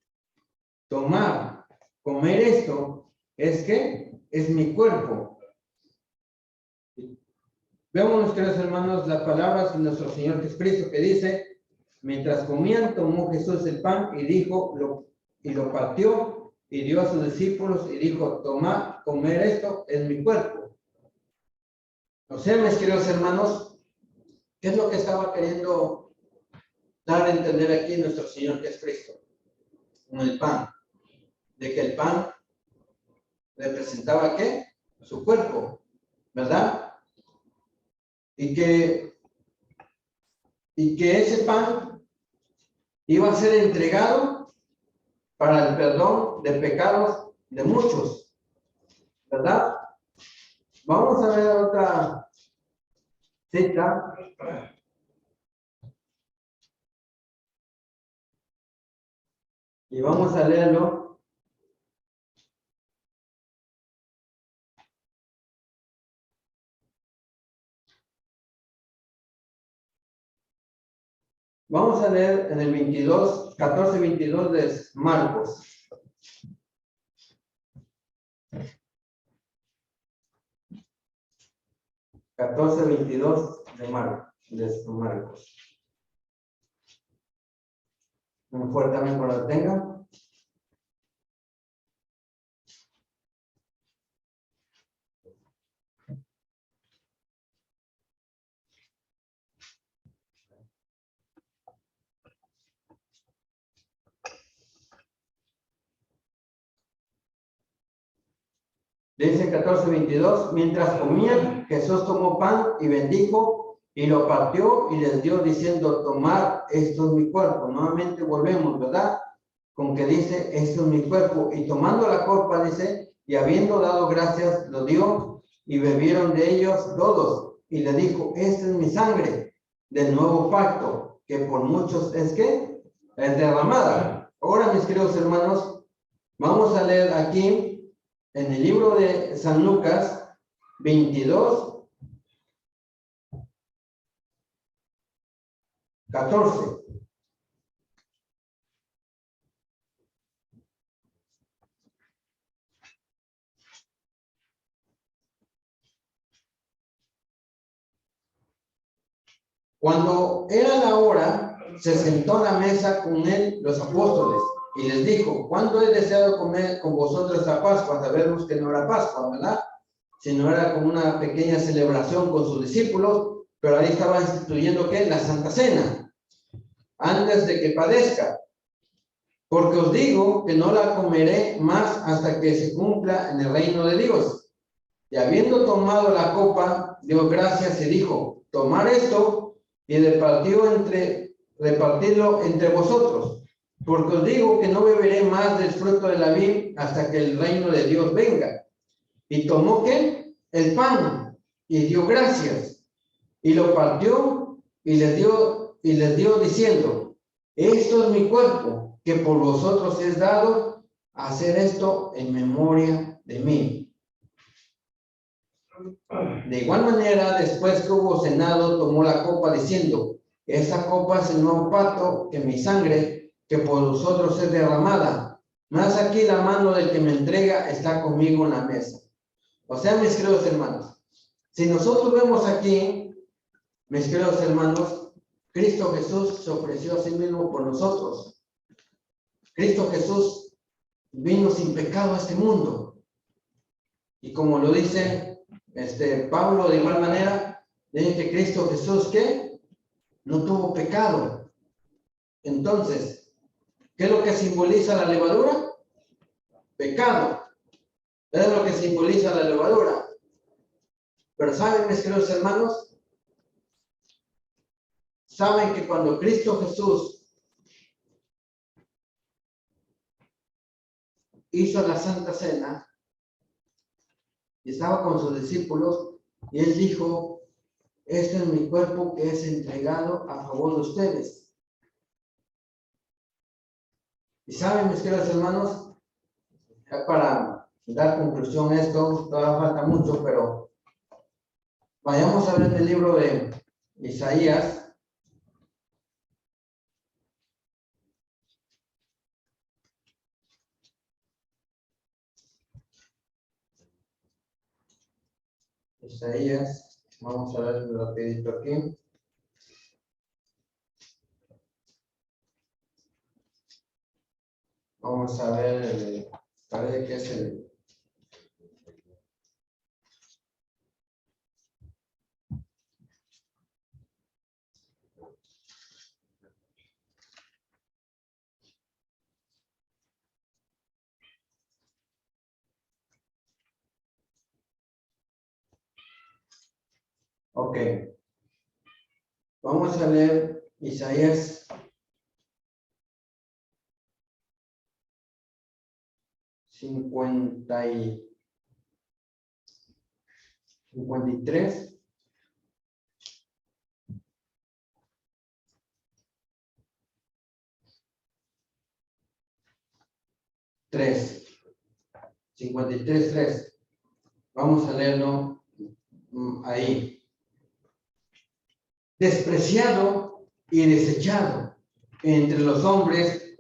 tomad, comer esto, ¿es qué? Es mi cuerpo. Veamos, queridos hermanos, las palabras de nuestro Señor Jesucristo que dice, mientras comían, tomó Jesús el pan y dijo, lo partió y dio a sus discípulos y dijo, tomad, comer esto, es mi cuerpo. O sea, mis queridos hermanos, ¿qué es lo que estaba queriendo dar a entender aquí nuestro Señor Jesucristo? Con el pan. De que el pan representaba ¿qué? Su cuerpo, ¿verdad? Y que ese pan iba a ser entregado para el perdón de pecados de muchos, ¿verdad? Vamos a ver otra cita. Y vamos a leerlo. Vamos a leer en el 14:22 de Marcos. de Marcos. Un fuerte amén cuando lo tenga. Dice 14:22, mientras comían, Jesús tomó pan y bendijo y lo partió y les dio diciendo, tomad, esto es mi cuerpo. Nuevamente volvemos, ¿verdad? Con que dice, esto es mi cuerpo. Y tomando la copa, dice, y habiendo dado gracias, lo dio y bebieron de ellos todos. Y le dijo, esta es mi sangre del nuevo pacto, que por muchos es que es derramada. Ahora, mis queridos hermanos, vamos a leer aquí en el libro de San Lucas 22, 14. Cuando era la hora, se sentó a la mesa con él los apóstoles y les dijo, ¿cuándo he deseado comer con vosotros la Pascua? Sabemos que no era Pascua, ¿verdad? Sino era como una pequeña celebración con sus discípulos, pero ahí estaba instituyendo ¿qué? La Santa Cena, antes de que padezca. Porque os digo que no la comeré más hasta que se cumpla en el reino de Dios. Y habiendo tomado la copa, dio gracias y dijo, tomad esto y repartidlo entre vosotros. Porque os digo que no beberé más del fruto de la vid hasta que el reino de Dios venga. Y tomó ¿qué? El pan y dio gracias y lo partió y les dio diciendo, esto es mi cuerpo que por vosotros es dado, hacer esto en memoria de mí. De igual manera, después que hubo cenado, tomó la copa diciendo: esta copa es el nuevo pacto, que mi sangre, que por vosotros es derramada. Mas aquí la mano del que me entrega está conmigo en la mesa. O sea, mis queridos hermanos, si nosotros vemos aquí, mis queridos hermanos, Cristo Jesús se ofreció a sí mismo por nosotros. Cristo Jesús vino sin pecado a este mundo. Y como lo dice Pablo, de igual manera, dice que Cristo Jesús, ¿qué? No tuvo pecado. Entonces, ¿qué es lo que simboliza la levadura? Pecado. Es lo que simboliza la levadura. Pero ¿saben, mis queridos hermanos? ¿Saben que cuando Cristo Jesús hizo la Santa Cena y estaba con sus discípulos, y él dijo: este es mi cuerpo que es entregado a favor de ustedes? Y saben, mis queridos hermanos, ya para dar conclusión a esto, todavía falta mucho, pero vayamos a ver el libro de Isaías. Isaías, vamos a ver rapidito aquí. Vamos a ver, parece que es el... Ok. Vamos a leer Isaías 53. Tres. 53:3. Vamos a leerlo ahí. Despreciado y desechado entre los hombres,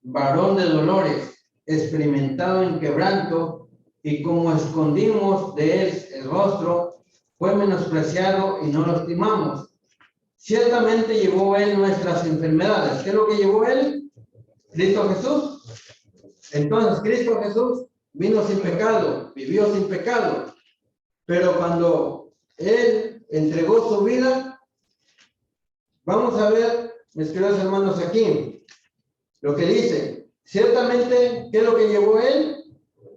varón de dolores, experimentado en quebranto, y como escondimos de él el rostro, fue menospreciado y no lo estimamos. Ciertamente llevó él nuestras enfermedades. ¿Qué es lo que llevó él? Cristo Jesús. Entonces, Cristo Jesús vino sin pecado, vivió sin pecado. Pero cuando él entregó su vida, vamos a ver, mis queridos hermanos, aquí lo que dice. Ciertamente, ¿qué es lo que llevó él?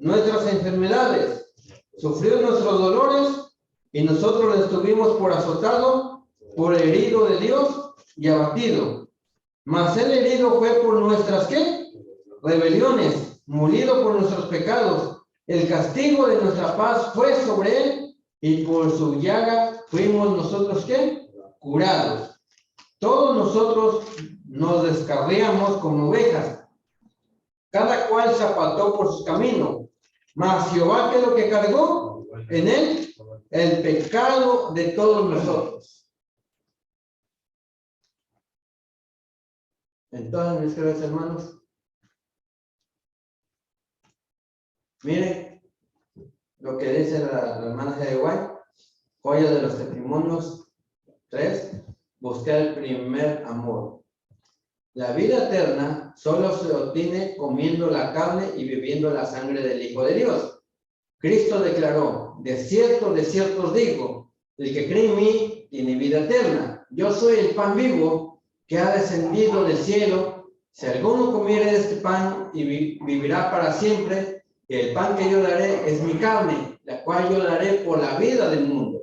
Nuestras enfermedades. Sufrió nuestros dolores y nosotros le estuvimos por azotado, por herido de Dios y abatido. Mas el herido fue por nuestras, ¿qué? Rebeliones, molido por nuestros pecados. El castigo de nuestra paz fue sobre él, y por su llaga fuimos nosotros, ¿qué? Curados. Todos nosotros nos descarriamos como ovejas, cada cual se apartó por su camino. Mas Jehová, ¿qué es lo que cargó en él? El pecado de todos nosotros. Entonces, mis queridos hermanos, miren lo que dice la hermana de White, joya de los testimonios 3, buscar el primer amor. La vida eterna solo se obtiene comiendo la carne y bebiendo la sangre del Hijo de Dios. Cristo declaró: de cierto os digo, el que cree en mí tiene vida eterna. Yo soy el pan vivo que ha descendido del cielo. Si alguno comiere de este pan, y vivirá para siempre. Y el pan que yo daré es mi carne, la cual yo daré por la vida del mundo.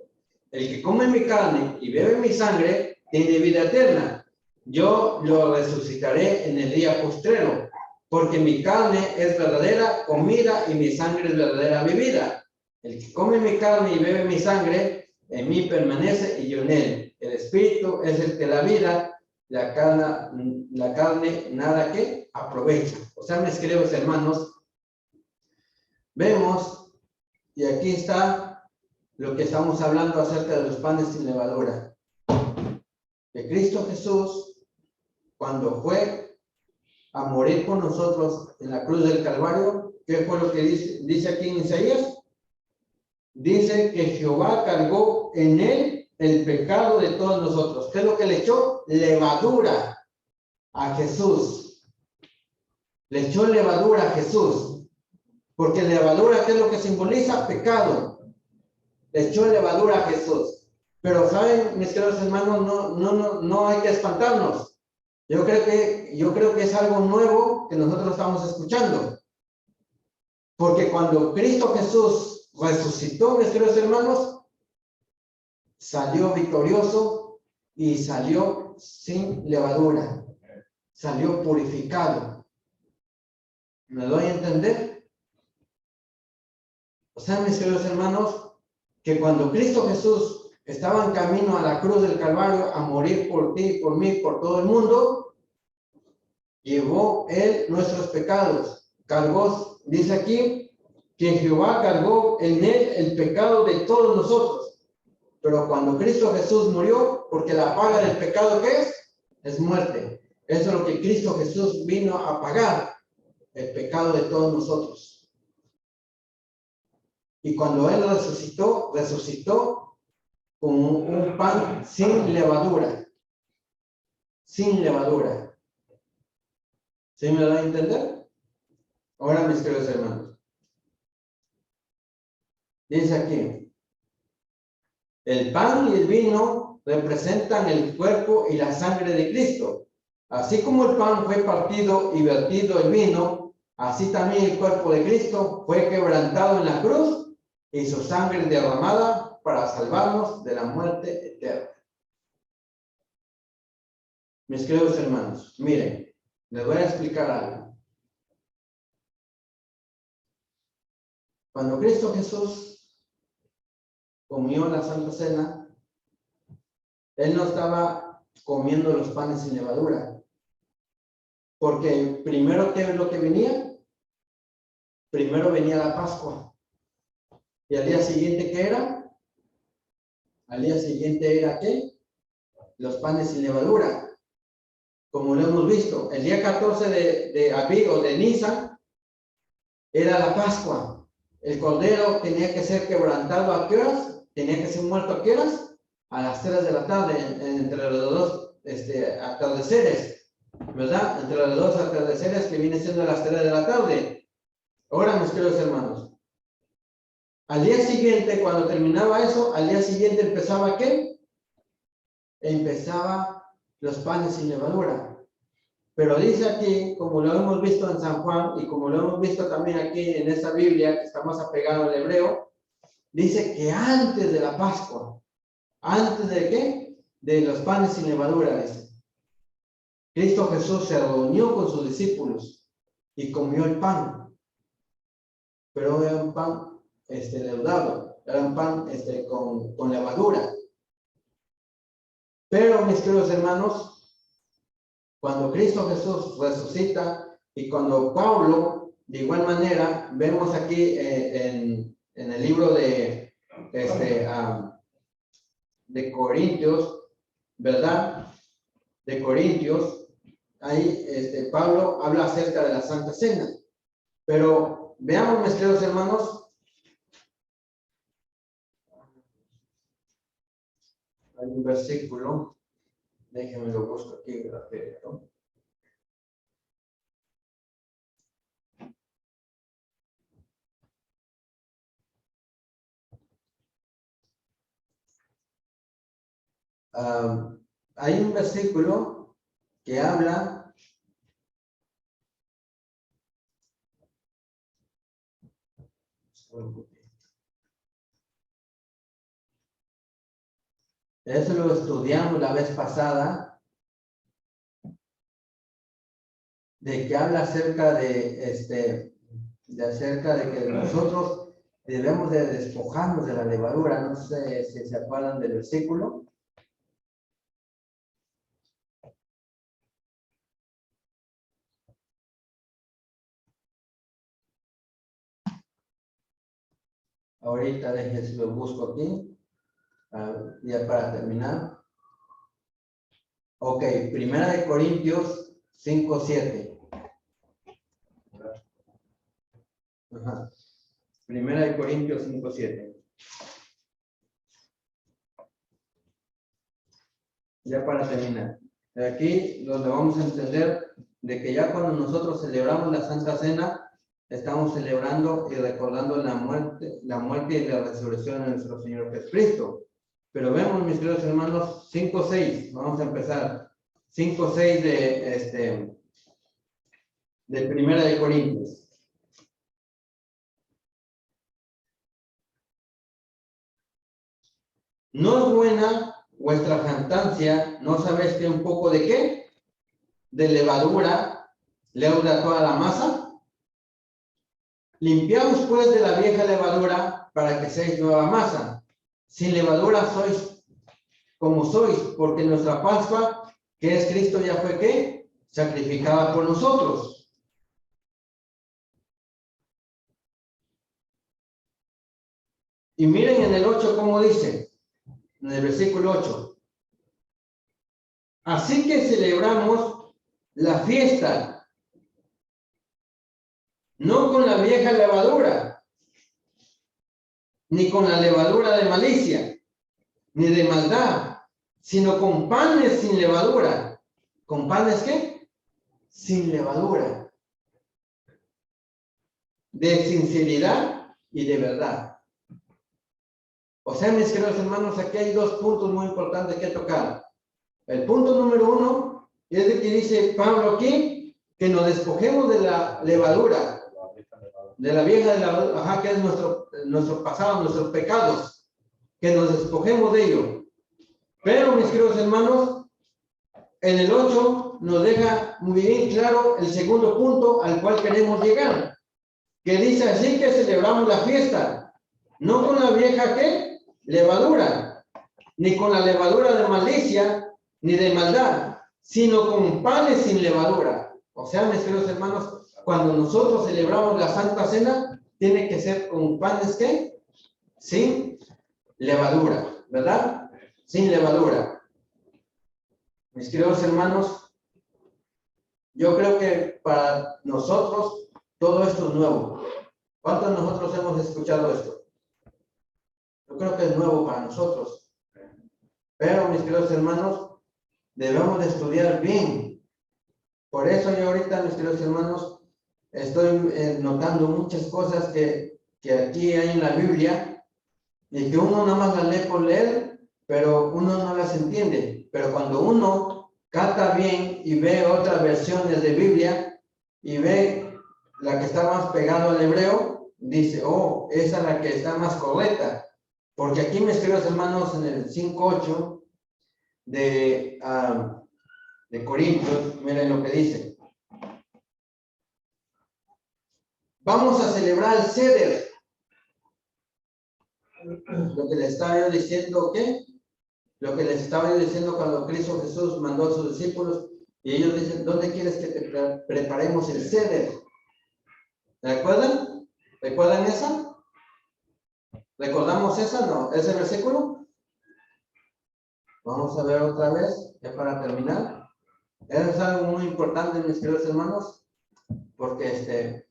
El que come mi carne y bebe mi sangre tiene vida eterna. Yo lo resucitaré en el día postrero, porque mi carne es verdadera comida y mi sangre es verdadera bebida. El que come mi carne y bebe mi sangre, en mí permanece y yo en él. El espíritu es el que da vida, la carne nada que aprovecha. O sea, mis queridos hermanos, vemos, y aquí está lo que estamos hablando acerca de los panes sin levadura. Que Cristo Jesús, cuando fue a morir por nosotros en la cruz del Calvario, ¿qué fue lo que dice aquí en Isaías? Dice que Jehová cargó en él el pecado de todos nosotros. ¿Qué es lo que le echó? Levadura a Jesús. Le echó levadura a Jesús. Porque levadura, ¿qué es lo que simboliza? Pecado. Le echó levadura a Jesús. Pero saben, mis queridos hermanos, no hay que espantarnos. Yo creo que es algo nuevo que nosotros estamos escuchando. Porque cuando Cristo Jesús resucitó, mis queridos hermanos, salió victorioso y salió sin levadura. Salió purificado. ¿Me doy a entender? O sea, mis queridos hermanos, que cuando Cristo Jesús estaba en camino a la cruz del Calvario a morir por ti, por mí, por todo el mundo, llevó él nuestros pecados. Cargó, dice aquí, que Jehová cargó en él el pecado de todos nosotros. Pero cuando Cristo Jesús murió, porque la paga del pecado, ¿qué es? Es muerte. Eso es lo que Cristo Jesús vino a pagar, el pecado de todos nosotros. Y cuando él resucitó con un pan sin levadura. Sin levadura. ¿Sí me da a entender? Ahora, mis queridos hermanos. Dice aquí, el pan y el vino representan el cuerpo y la sangre de Cristo. Así como el pan fue partido y vertido el vino, así también el cuerpo de Cristo fue quebrantado en la cruz y su sangre derramada para salvarnos de la muerte eterna. Mis queridos hermanos, miren, les voy a explicar algo. Cuando Cristo Jesús comió la Santa Cena, él no estaba comiendo los panes sin levadura. Porque primero, ¿qué es lo que venía? Primero venía la Pascua. ¿Y al día siguiente qué era? Al día siguiente era ¿qué? Los panes sin levadura. Como lo hemos visto, el día 14 de Abril o de Nisan era la Pascua. El cordero tenía que ser quebrantado ¿a qué horas? Tenía que ser muerto ¿a qué horas? A las 3 de la tarde, entre los dos atardeceres, ¿verdad? Entre los dos atardeceres que viene siendo las 3 de la tarde. Ahora, mis queridos hermanos, al día siguiente, cuando terminaba eso, al día siguiente empezaba ¿qué? Empezaba los panes sin levadura. Pero dice aquí, como lo hemos visto en San Juan y como lo hemos visto también aquí en esta Biblia, que está más apegado al hebreo, dice que antes de la Pascua, ¿antes de qué? De los panes sin levadura, dice. Cristo Jesús se reunió con sus discípulos y comió el pan. Pero era un pan leudado, era un pan con levadura. Pero, mis queridos hermanos, cuando Cristo Jesús resucita y cuando Pablo, de igual manera, vemos aquí en el libro de Corintios, ¿verdad? De Corintios, ahí Pablo habla acerca de la Santa Cena. Pero veamos, mis queridos hermanos, hay un versículo. Déjenme lo busco aquí, rápido. Hay un versículo que habla eso lo estudiamos la vez pasada, de que habla acerca de que nosotros debemos de despojarnos de la levadura. No sé si se acuerdan del versículo. Ahorita déjenme lo busco aquí, ya para terminar. Ok, Primera de Corintios 5:7. Ajá. Primera de Corintios 5:7. Ya para terminar. Aquí donde vamos a entender de que ya cuando nosotros celebramos la Santa Cena, estamos celebrando y recordando la muerte y la resurrección de nuestro Señor Jesucristo. Pero vemos, mis queridos hermanos, 5:6. Vamos a empezar. 5:6 de Primera de Corintios. ¿No es buena vuestra jactancia? ¿No sabéis que un poco de qué? De levadura leuda toda la masa. Limpiaos pues de la vieja levadura para que seáis nueva masa. Sin levadura sois como sois, porque nuestra Pascua, que es Cristo, ya fue ¿qué? Sacrificada por nosotros. Y miren en el 8 cómo dice, en el versículo 8. Así que celebramos la fiesta, no con la vieja levadura, ni con la levadura de malicia, ni de maldad, sino con panes sin levadura. ¿Con panes qué? Sin levadura. De sinceridad y de verdad. O sea, mis queridos hermanos, aquí hay dos puntos muy importantes que tocar. El punto número 1 es de que dice Pablo aquí que nos despojemos de la levadura, de la vieja levadura, ajá, que es nuestro pasado, nuestros pecados, que nos despojemos de ello. Pero, mis queridos hermanos, en el 8 nos deja muy bien claro el segundo punto al cual queremos llegar, que dice así que celebramos la fiesta, no con la vieja ¿qué? Levadura, ni con la levadura de malicia, ni de maldad, sino con panes sin levadura. O sea, mis queridos hermanos, cuando nosotros celebramos la Santa Cena, tiene que ser con panes ¿qué? Sin levadura, ¿verdad? Sin levadura. Mis queridos hermanos, yo creo que para nosotros todo esto es nuevo. ¿Cuántos de nosotros hemos escuchado esto? Yo creo que es nuevo para nosotros. Pero, mis queridos hermanos, debemos de estudiar bien. Por eso yo ahorita, mis queridos hermanos, estoy notando muchas cosas que aquí hay en la Biblia y que uno nada más las lee por leer, pero uno no las entiende. Pero cuando uno cata bien y ve otras versiones de Biblia y ve la que está más pegada al hebreo, dice, oh, esa es la que está más correcta. Porque aquí, mis queridos hermanos, en el 5:8 de Corintios, miren lo que dice. Vamos a celebrar el Seder. Lo que les estaba yo diciendo, ¿qué? Lo que les estaba yo diciendo cuando Cristo Jesús mandó a sus discípulos y ellos dicen, ¿dónde quieres que te preparemos el Seder? ¿Recuerdan? ¿Recuerdan esa? ¿Recordamos esa? ¿No? ¿Ese versículo? Vamos a ver otra vez, ya para terminar. Eso es algo muy importante, mis queridos hermanos, porque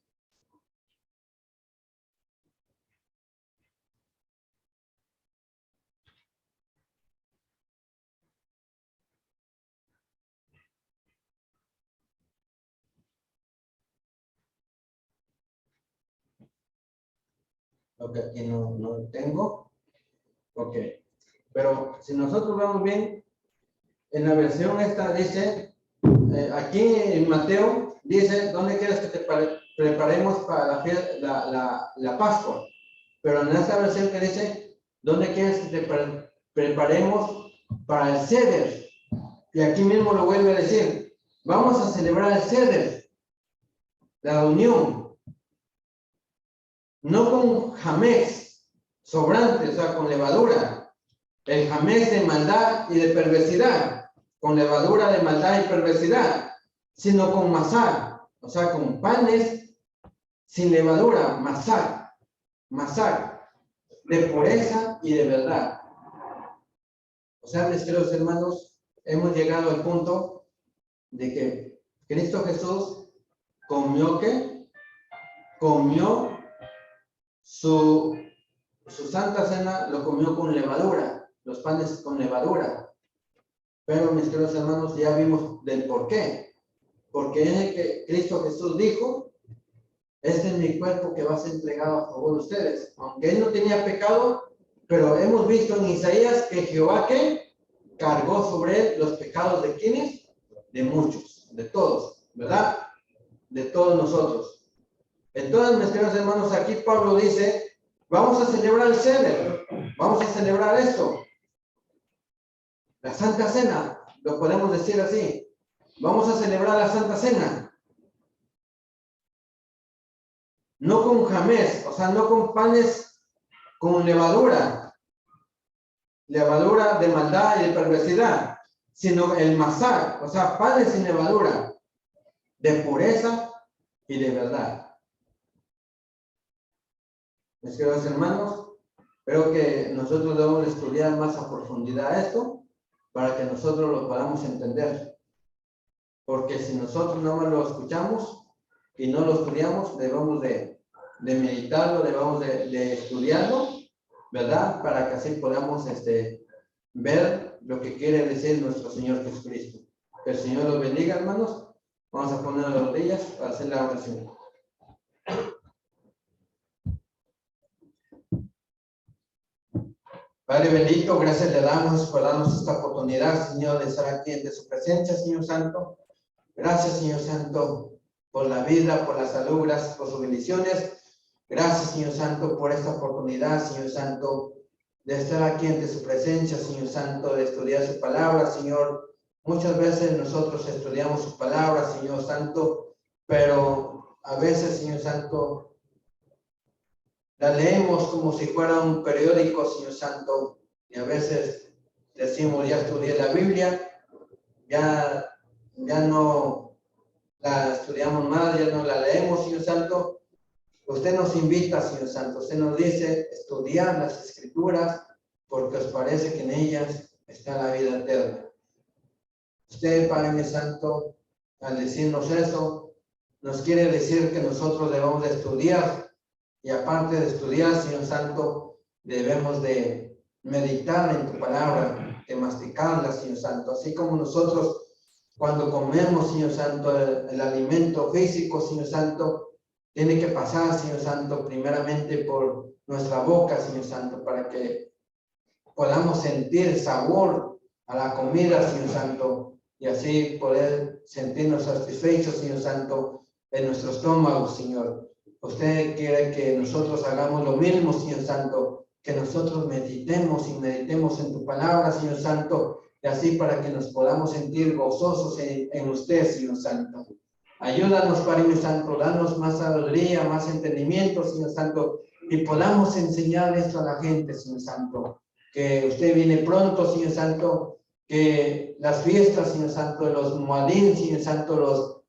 ok, aquí no tengo. Ok. Pero si nosotros vemos bien, en la versión esta dice, aquí en Mateo, dice, ¿dónde quieres que te preparemos para la Pascua? Pero en esta versión que dice, ¿dónde quieres que te preparemos para el Seder? Y aquí mismo lo vuelve a decir, vamos a celebrar el Seder, la unión, no con jamés sobrante, o sea, con levadura, el jamés de maldad y de perversidad, con levadura de maldad y perversidad, sino con masá, o sea, con panes sin levadura, masá. de pureza y de verdad. O sea, mis queridos hermanos, hemos llegado al punto de que Cristo Jesús comió, ¿qué? Comió su santa cena, lo comió con levadura, los panes con levadura. Pero, mis queridos hermanos, ya vimos del por qué. Porque es el que Cristo Jesús dijo: este es mi cuerpo que va a ser entregado a favor de ustedes. Aunque él no tenía pecado, pero hemos visto en Isaías que Jehová, ¿qué? Cargó sobre él los pecados de ¿quiénes? De muchos, de todos, ¿verdad? De todos nosotros. Entonces, mis queridos hermanos, aquí Pablo dice: vamos a celebrar el Seder, vamos a celebrar esto. La Santa Cena, lo podemos decir así. Vamos a celebrar la Santa Cena. No con jamés, o sea, no con panes con levadura de maldad y de perversidad, sino el masar, o sea, panes sin levadura, de pureza y de verdad. Mis queridos hermanos, creo que nosotros debemos estudiar más a profundidad esto para que nosotros lo podamos entender. Porque si nosotros no más lo escuchamos y no lo estudiamos, debemos de meditarlo, debemos de estudiarlo, ¿verdad? Para que así podamos ver lo que quiere decir nuestro Señor Jesucristo. Que el Señor los bendiga, hermanos. Vamos a poner las rodillas para hacer la oración. Padre bendito, gracias le damos por darnos esta oportunidad, Señor, de estar aquí ante su presencia, Señor Santo. Gracias, Señor Santo, por la vida, por la salud, gracias por sus bendiciones. Gracias, Señor Santo, por esta oportunidad, Señor Santo, de estar aquí ante su presencia, Señor Santo, de estudiar su palabra, Señor. Muchas veces nosotros estudiamos su palabra, Señor Santo, pero a veces, Señor Santo, la leemos como si fuera un periódico, Señor Santo, y a veces decimos: ya estudié la Biblia, ya no la estudiamos más, ya no la leemos, Señor Santo. Usted nos invita, Señor Santo, usted nos dice: estudiar las Escrituras, porque os parece que en ellas está la vida eterna. Usted, Padre mi Santo, al decirnos eso, nos quiere decir que nosotros debemos de estudiar, y aparte de estudiar, Señor Santo, debemos de meditar en tu palabra, de masticarla, Señor Santo, así como nosotros cuando comemos, Señor Santo, el alimento físico, Señor Santo, tiene que pasar, Señor Santo, primeramente por nuestra boca, Señor Santo, para que podamos sentir el sabor a la comida, Señor Santo, y así poder sentirnos satisfechos, Señor Santo, en nuestro estómago, Señor. Usted quiere que nosotros hagamos lo mismo, Señor Santo, que nosotros meditemos en tu palabra, Señor Santo, y así para que nos podamos sentir gozosos en usted, Señor Santo. Ayúdanos, Padre mi Santo, danos más sabiduría, más entendimiento, Señor Santo, y podamos enseñar esto a la gente, Señor Santo. Que usted viene pronto, Señor Santo, que las fiestas, Señor Santo, los Moadín, Señor Santo,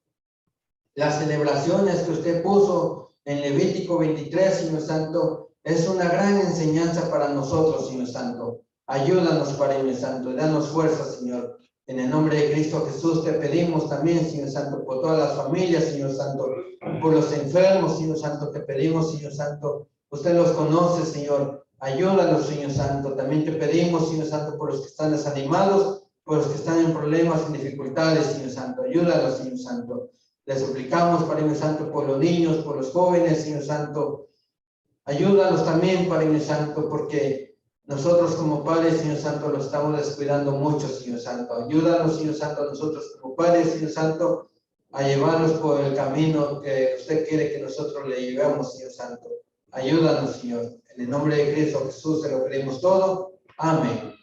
las celebraciones que usted puso en Levítico 23, Señor Santo, es una gran enseñanza para nosotros, Señor Santo. Ayúdanos, Padre mi Santo, y danos fuerza, Señor. En el nombre de Cristo Jesús te pedimos también, Señor Santo, por todas las familias, Señor Santo, por los enfermos, Señor Santo, te pedimos, Señor Santo, usted los conoce, Señor. Ayúdanos, Señor Santo. También te pedimos, Señor Santo, por los que están desanimados, por los que están en problemas, en dificultades, Señor Santo. Ayúdanos, Señor Santo. Le suplicamos, Padre mi Santo, por los niños, por los jóvenes, Señor Santo. Ayúdanos también, Padre mi Santo, porque nosotros como padres, Señor Santo, lo estamos descuidando mucho, Señor Santo. Ayúdanos, Señor Santo, nosotros como padres, Señor Santo, a llevarlos por el camino que usted quiere que nosotros le llevemos, Señor Santo. Ayúdanos, Señor. En el nombre de Cristo Jesús te lo pedimos todo. Amén.